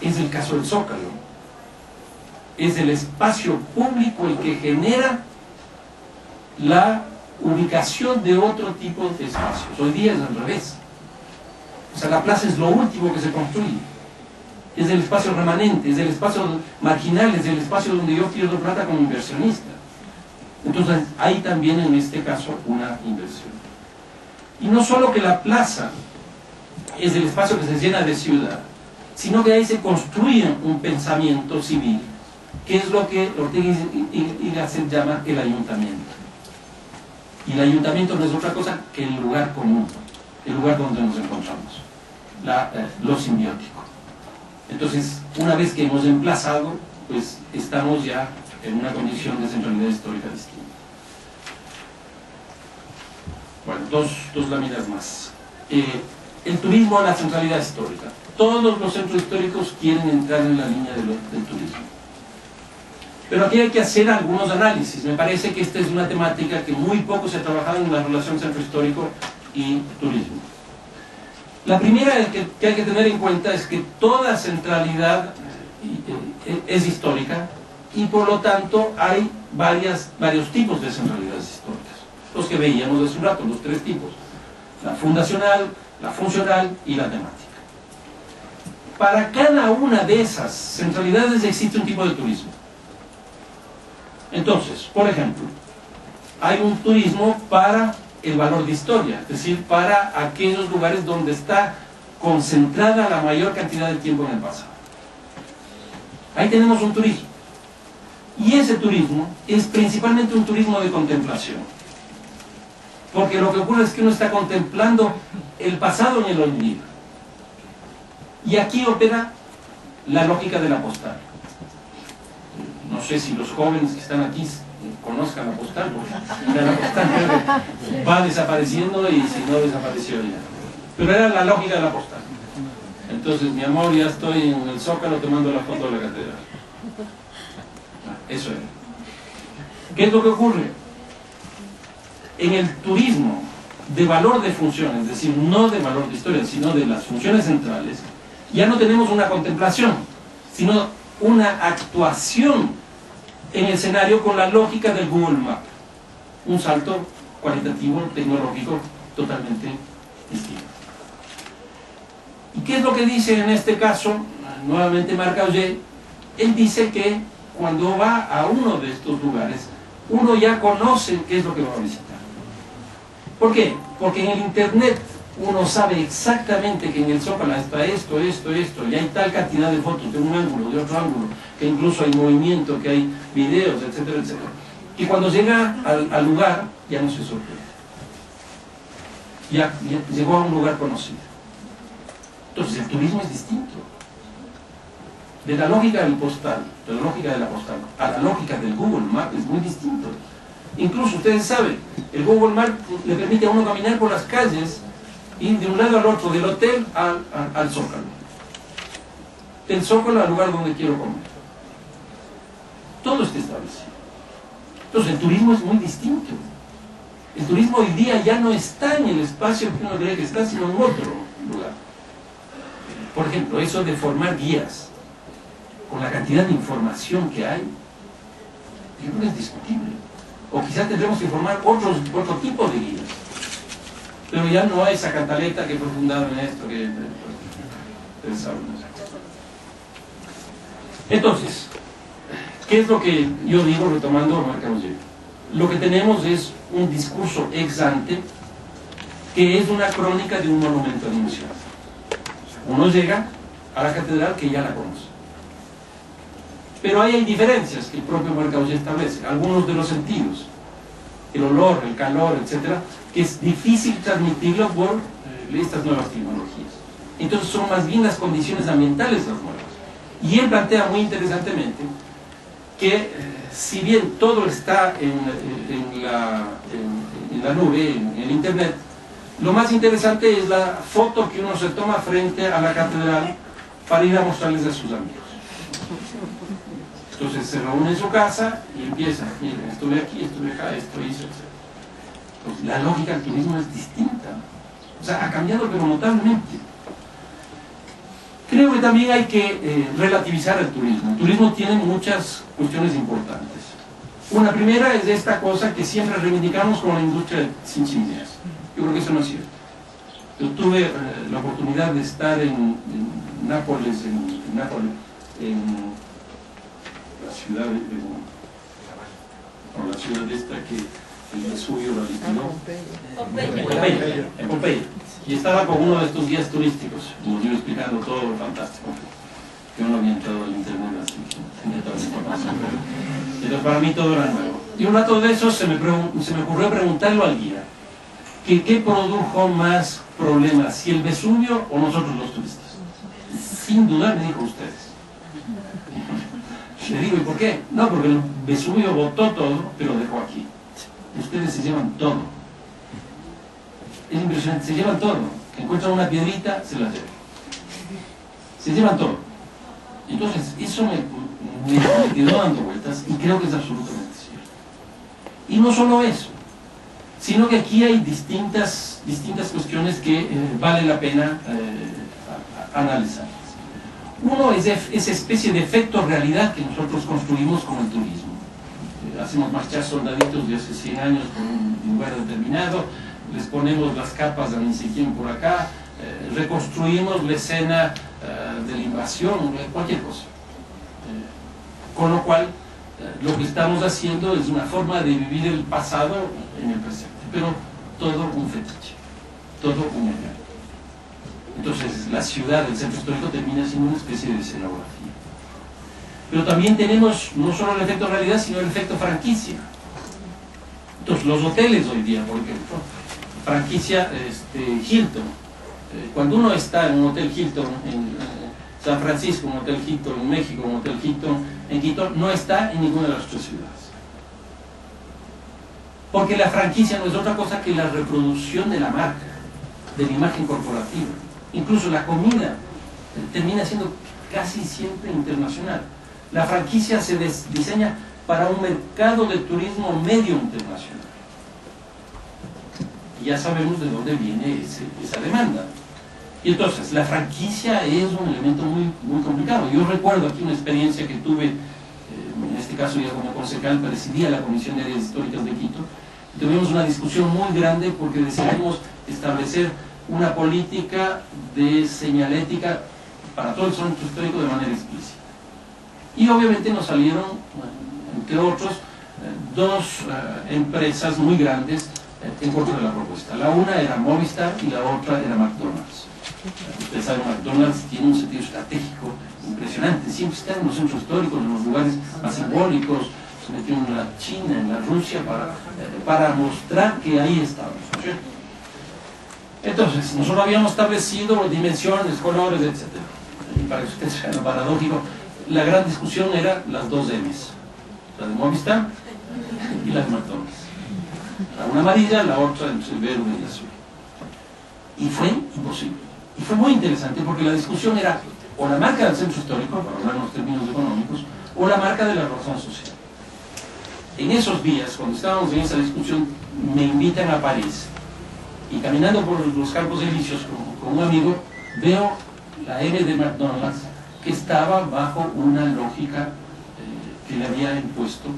Es el caso del Zócalo. Es el espacio público el que genera la ubicación de otro tipo de espacios. Hoy día es al revés. O sea, la plaza es lo último que se construye. Es el espacio remanente, es el espacio marginal, es el espacio donde yo pierdo plata como inversionista. Entonces, hay también en este caso una inversión. Y no solo que la plaza es el espacio que se llena de ciudad, sino que ahí se construye un pensamiento civil, que es lo que Ortega y Gasset llama el ayuntamiento. Y el ayuntamiento no es otra cosa que el lugar común, el lugar donde nos encontramos, lo simbiótico. Entonces, una vez que hemos emplazado, pues estamos ya en una condición de centralidad histórica distinta. Bueno, dos láminas más. El turismo a la centralidad histórica. Todos los centros históricos quieren entrar en la línea del turismo. Pero aquí hay que hacer algunos análisis. Me parece que esta es una temática que muy poco se ha trabajado en la relación centro histórico y turismo. La primera que hay que tener en cuenta es que toda centralidad es histórica y por lo tanto hay varios tipos de centralidades los que veíamos hace un rato, los tres tipos: la fundacional, la funcional y la temática. Para cada una de esas centralidades existe un tipo de turismo. Entonces, por ejemplo, hay un turismo para el valor de historia, es decir, para aquellos lugares donde está concentrada la mayor cantidad de tiempo en el pasado. Ahí tenemos un turismo. Y ese turismo es principalmente un turismo de contemplación. Porque lo que ocurre es que uno está contemplando el pasado en el olvido. Y aquí opera la lógica de la postal. No sé si los jóvenes que están aquí conozcan la postal, porque la postal va desapareciendo y si no desapareció ya. Pero era la lógica de la postal. Entonces, mi amor, ya estoy en el Zócalo tomando la foto de la catedral. Eso era. ¿Qué es lo que ocurre? En el turismo de valor de funciones, es decir, no de valor de historia, sino de las funciones centrales, ya no tenemos una contemplación, sino una actuación en el escenario con la lógica del Google Map. Un salto cualitativo, tecnológico, totalmente distinto. ¿Y qué es lo que dice en este caso? Nuevamente Marc Augé. Él dice que cuando va a uno de estos lugares, uno ya conoce qué es lo que va a visitar. ¿Por qué? Porque en el internet uno sabe exactamente que en el Zócalo está esto, esto, esto, y hay tal cantidad de fotos de un ángulo, de otro ángulo, que incluso hay movimiento, que hay videos, etcétera, etcétera. Y cuando llega al lugar, ya no se sorprende. Ya llegó a un lugar conocido. Entonces el turismo es distinto. De la lógica del postal, de la lógica de la postal, a la lógica del Google Maps es muy distinto. Incluso ustedes saben, el Google Maps le permite a uno caminar por las calles y de un lado al otro, del hotel al Zócalo. Del Zócalo al lugar donde quiero comer. Todo está establecido. Entonces el turismo es muy distinto. El turismo hoy día ya no está en el espacio que uno cree que está, sino en otro lugar. Por ejemplo, eso de formar guías, con la cantidad de información que hay, yo creo que es discutible. O quizás tendremos que formar otro tipo de guías. Pero ya no hay esa cantaleta que fue fundada en esto, que ustedes saben. Entonces, ¿qué es lo que yo digo retomando a Marc Augé? Lo que tenemos es un discurso ex ante, que es una crónica de un monumento anunciado. Uno llega a la catedral que ya la conoce. Pero ahí hay diferencias que el propio Marc Augé establece. Algunos de los sentidos, el olor, el calor, etcétera, que es difícil transmitirlo por estas nuevas tecnologías. Entonces son más bien las condiciones ambientales las nuevas. Y él plantea muy interesantemente que si bien todo está en la nube, en el internet, lo más interesante es la foto que uno se toma frente a la catedral para ir a mostrarles a sus amigos. Entonces se reúne en su casa y empieza: miren, estuve aquí, estuve acá, esto hice, etc. Entonces, la lógica del turismo es distinta. O sea, ha cambiado pero notablemente. Creo que también hay que relativizar el turismo. El turismo tiene muchas cuestiones importantes. Una primera es esta cosa que siempre reivindicamos como la industria sin chimeneas. Yo creo que eso no es cierto. Yo tuve la oportunidad de estar en Nápoles, en la ciudad la ciudad esta que el Vesubio la liquidó. En Pompeya. Y estaba con uno de estos guías turísticos, nos iba explicando todo lo fantástico. Yo no había entrado al internet, así que tenía toda la información. Pero para mí todo era nuevo. Y un rato de eso se me ocurrió preguntarlo al guía. ¿Qué produjo más problemas? ¿Si el Vesubio o nosotros los turistas? Sin dudar me dijo: ustedes. Le digo: ¿y por qué? No, porque el Vesubio botó todo, pero dejó aquí. Ustedes se llevan todo. Es impresionante, se llevan todo. Encuentran una piedrita, se la llevan. Se llevan todo. Entonces, eso me quedó dando vueltas y creo que es absolutamente cierto. Y no solo eso, sino que aquí hay distintas cuestiones que vale la pena analizar. Uno es esa especie de efecto realidad que nosotros construimos con el turismo. hacemos marchar soldaditos de hace 100 años por un lugar determinado, les ponemos las capas de ni siquiera por acá, reconstruimos la escena de la invasión, cualquier cosa. Con lo cual, lo que estamos haciendo es una forma de vivir el pasado en el presente, pero todo un fetiche, todo un engaño. Entonces, la ciudad, el centro histórico, termina siendo una especie de escenografía. Pero también tenemos no solo el efecto realidad, sino el efecto franquicia. Entonces, los hoteles hoy día, por ejemplo, franquicia Hilton. Cuando uno está en un hotel Hilton en San Francisco, un hotel Hilton en México, un hotel Hilton en Quito, no está en ninguna de las tres ciudades. Porque la franquicia no es otra cosa que la reproducción de la marca, de la imagen corporativa. Incluso la comida termina siendo casi siempre internacional. La franquicia se diseña para un mercado de turismo medio internacional. Y ya sabemos de dónde viene esa demanda. Y entonces, la franquicia es un elemento muy, muy complicado. Yo recuerdo aquí una experiencia que tuve, en este caso ya como concejal, presidía la Comisión de Áreas Históricas de Quito. Tuvimos una discusión muy grande porque decidimos establecer una política de señalética para todo el centro histórico de manera explícita. Y obviamente nos salieron, entre otros, dos empresas muy grandes en contra de la propuesta. La una era Movistar y la otra era McDonald's. Ustedes saben, McDonald's tiene un sentido estratégico impresionante, siempre está en los centros históricos, en los lugares más simbólicos, se metió en la China, en la Rusia, para mostrar que ahí estamos, ¿sí? Entonces, nosotros habíamos establecido dimensiones, colores, etc. Y para que ustedes vean lo paradójico, la gran discusión era las dos M's, la de Movistar y la de McDonald's. Una amarilla, la otra entre verde y azul. Y fue imposible. Y fue muy interesante porque la discusión era o la marca del centro histórico, para hablar en los términos económicos, o la marca de la razón social. En esos días, cuando estábamos en esa discusión, me invitan a París. Y caminando por los Campos Elíseos con un amigo, veo la M de McDonald's que estaba bajo una lógica que le había impuesto,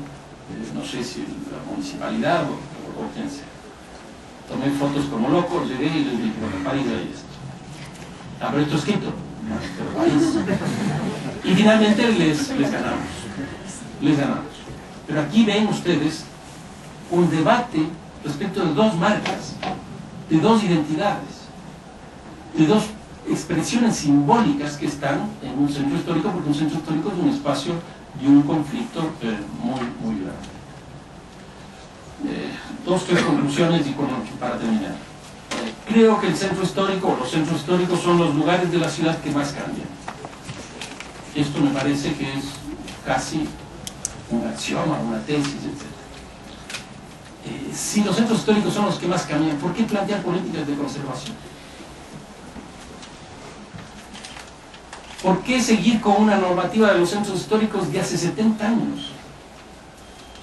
no sé si la municipalidad o quien sea. Tomé fotos como loco, llegué y les dije, bueno, París hay esto. Ah, pero esto es Quito. No, pero París. Y finalmente les ganamos. Les ganamos. Pero aquí ven ustedes un debate respecto de dos marcas, de dos identidades, de dos expresiones simbólicas que están en un centro histórico, porque un centro histórico es un espacio de un conflicto muy, muy grande. Dos, tres conclusiones y para terminar. Creo que el centro histórico, o los centros históricos, son los lugares de la ciudad que más cambian. Esto me parece que es casi un axioma, una tesis, etc. Si los centros históricos son los que más cambian, ¿por qué plantear políticas de conservación? ¿Por qué seguir con una normativa de los centros históricos de hace 70 años?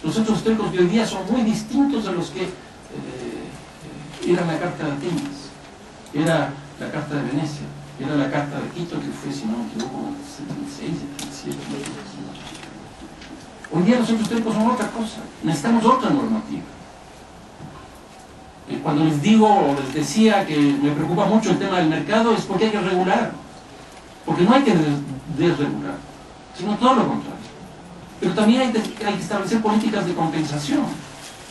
Los centros históricos de hoy día son muy distintos a los que era la Carta de Atenas, era la Carta de Venecia, era la Carta de Quito, que fue, si no me equivoco, en el 76, 77. Hoy día los centros históricos son otra cosa, necesitamos otra normativa. Cuando les digo o les decía que me preocupa mucho el tema del mercado, es porque hay que regular, porque no hay que desregular, sino todo lo contrario. Pero también hay que establecer políticas de compensación.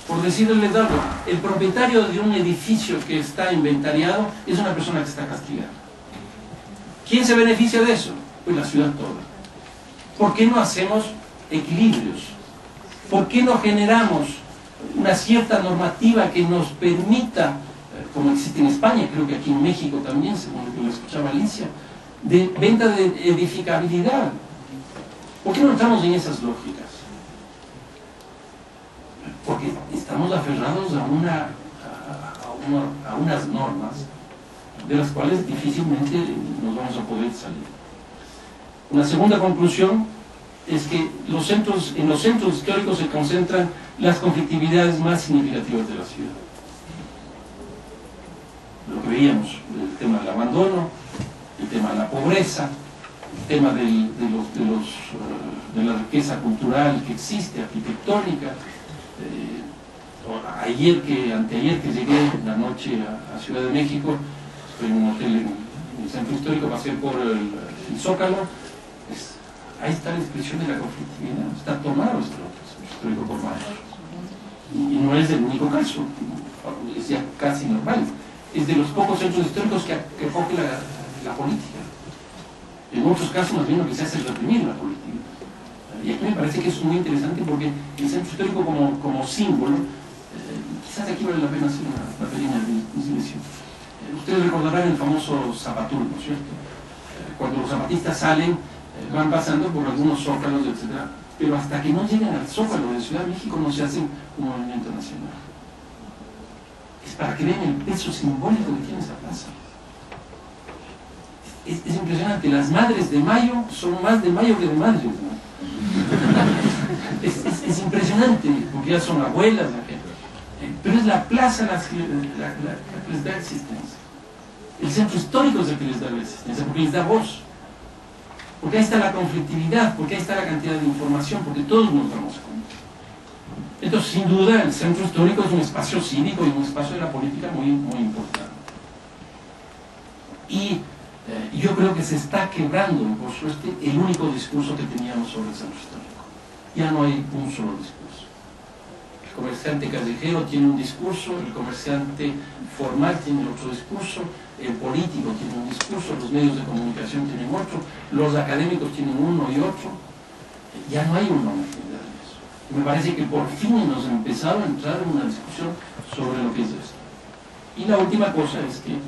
Por decirles algo, el propietario de un edificio que está inventariado es una persona que está castigada. ¿Quién se beneficia de eso? Pues la ciudad toda. ¿Por qué no hacemos equilibrios? ¿Por qué no generamos una cierta normativa que nos permita, como existe en España, creo que aquí en México también, según lo que lo escuchaba Alicia, de venta de edificabilidad? ¿Por qué no entramos en esas lógicas? Porque estamos aferrados a unas normas de las cuales difícilmente nos vamos a poder salir. Una segunda conclusión es que en los centros históricos se concentran las conflictividades más significativas de la ciudad. Lo que veíamos, el tema del abandono, el tema de la pobreza, tema de la riqueza cultural que existe, arquitectónica. Anteayer que llegué la noche a Ciudad de México, estoy en un hotel en el centro histórico, pasé por el Zócalo, ahí está la expresión de la conflictividad, está tomado el centro histórico por malos. Y no es el único caso, es ya casi normal, es de los pocos centros históricos que acoge la política. En muchos casos más bien lo que se hace es reprimir la política. Y aquí me parece que es muy interesante porque el centro histórico como símbolo, quizás aquí vale la pena hacer una pequeña distinción. Ustedes recordarán el famoso Zapatur, ¿no es cierto? Cuando los zapatistas salen, van pasando por algunos zócalos, etc. Pero hasta que no llegan al Zócalo de Ciudad de México no se hace un movimiento nacional. Es para que vean el peso simbólico que tiene esa plaza. Es impresionante, las madres de mayo son más de mayo que de madres, ¿no? Es impresionante, porque ya son abuelas, pero es la plaza la que les da existencia. El centro histórico es el que les da la existencia, porque les da voz. Porque ahí está la conflictividad, porque ahí está la cantidad de información, porque todos nos damos cuenta. Entonces, sin duda, el centro histórico es un espacio cívico y un espacio de la política muy, muy importante. Y yo creo que se está quebrando, por suerte, el único discurso que teníamos sobre el centro histórico. Ya no hay un solo discurso. El comerciante callejero tiene un discurso, el comerciante formal tiene otro discurso, el político tiene un discurso, los medios de comunicación tienen otro, los académicos tienen uno y otro. Ya no hay una homogeneidad en eso. Y me parece que por fin nos ha empezado a entrar en una discusión sobre lo que es esto. Y la última cosa es que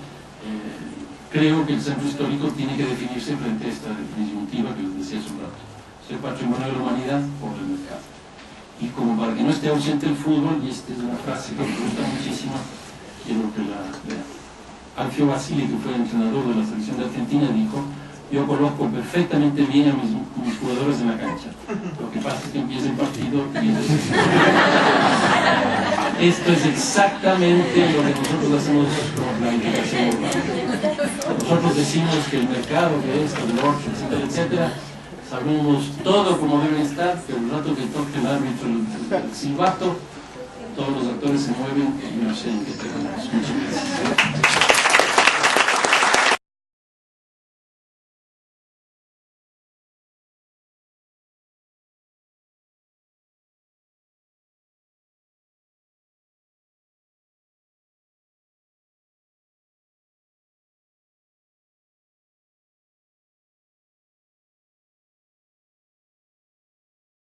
creo que el centro histórico tiene que definirse frente a esta disyuntiva que les decía hace un rato. Es el patrimonio de la humanidad por el mercado. Y como para que no esté ausente el fútbol, y esta es una frase que me gusta muchísimo, quiero que la vean. Alfio Basile, que fue el entrenador de la selección de Argentina, dijo: yo conozco perfectamente bien a mis jugadores en la cancha. Lo que pasa es que empieza el partido y esto es exactamente lo que nosotros hacemos con la planificación urbana. Nosotros decimos que el mercado, que esto, el otro, etcétera, etcétera, sabemos todo como deben estar, pero el rato que toque el árbitro el silbato, todos los actores se mueven y no sé en qué terminamos. Muchas gracias.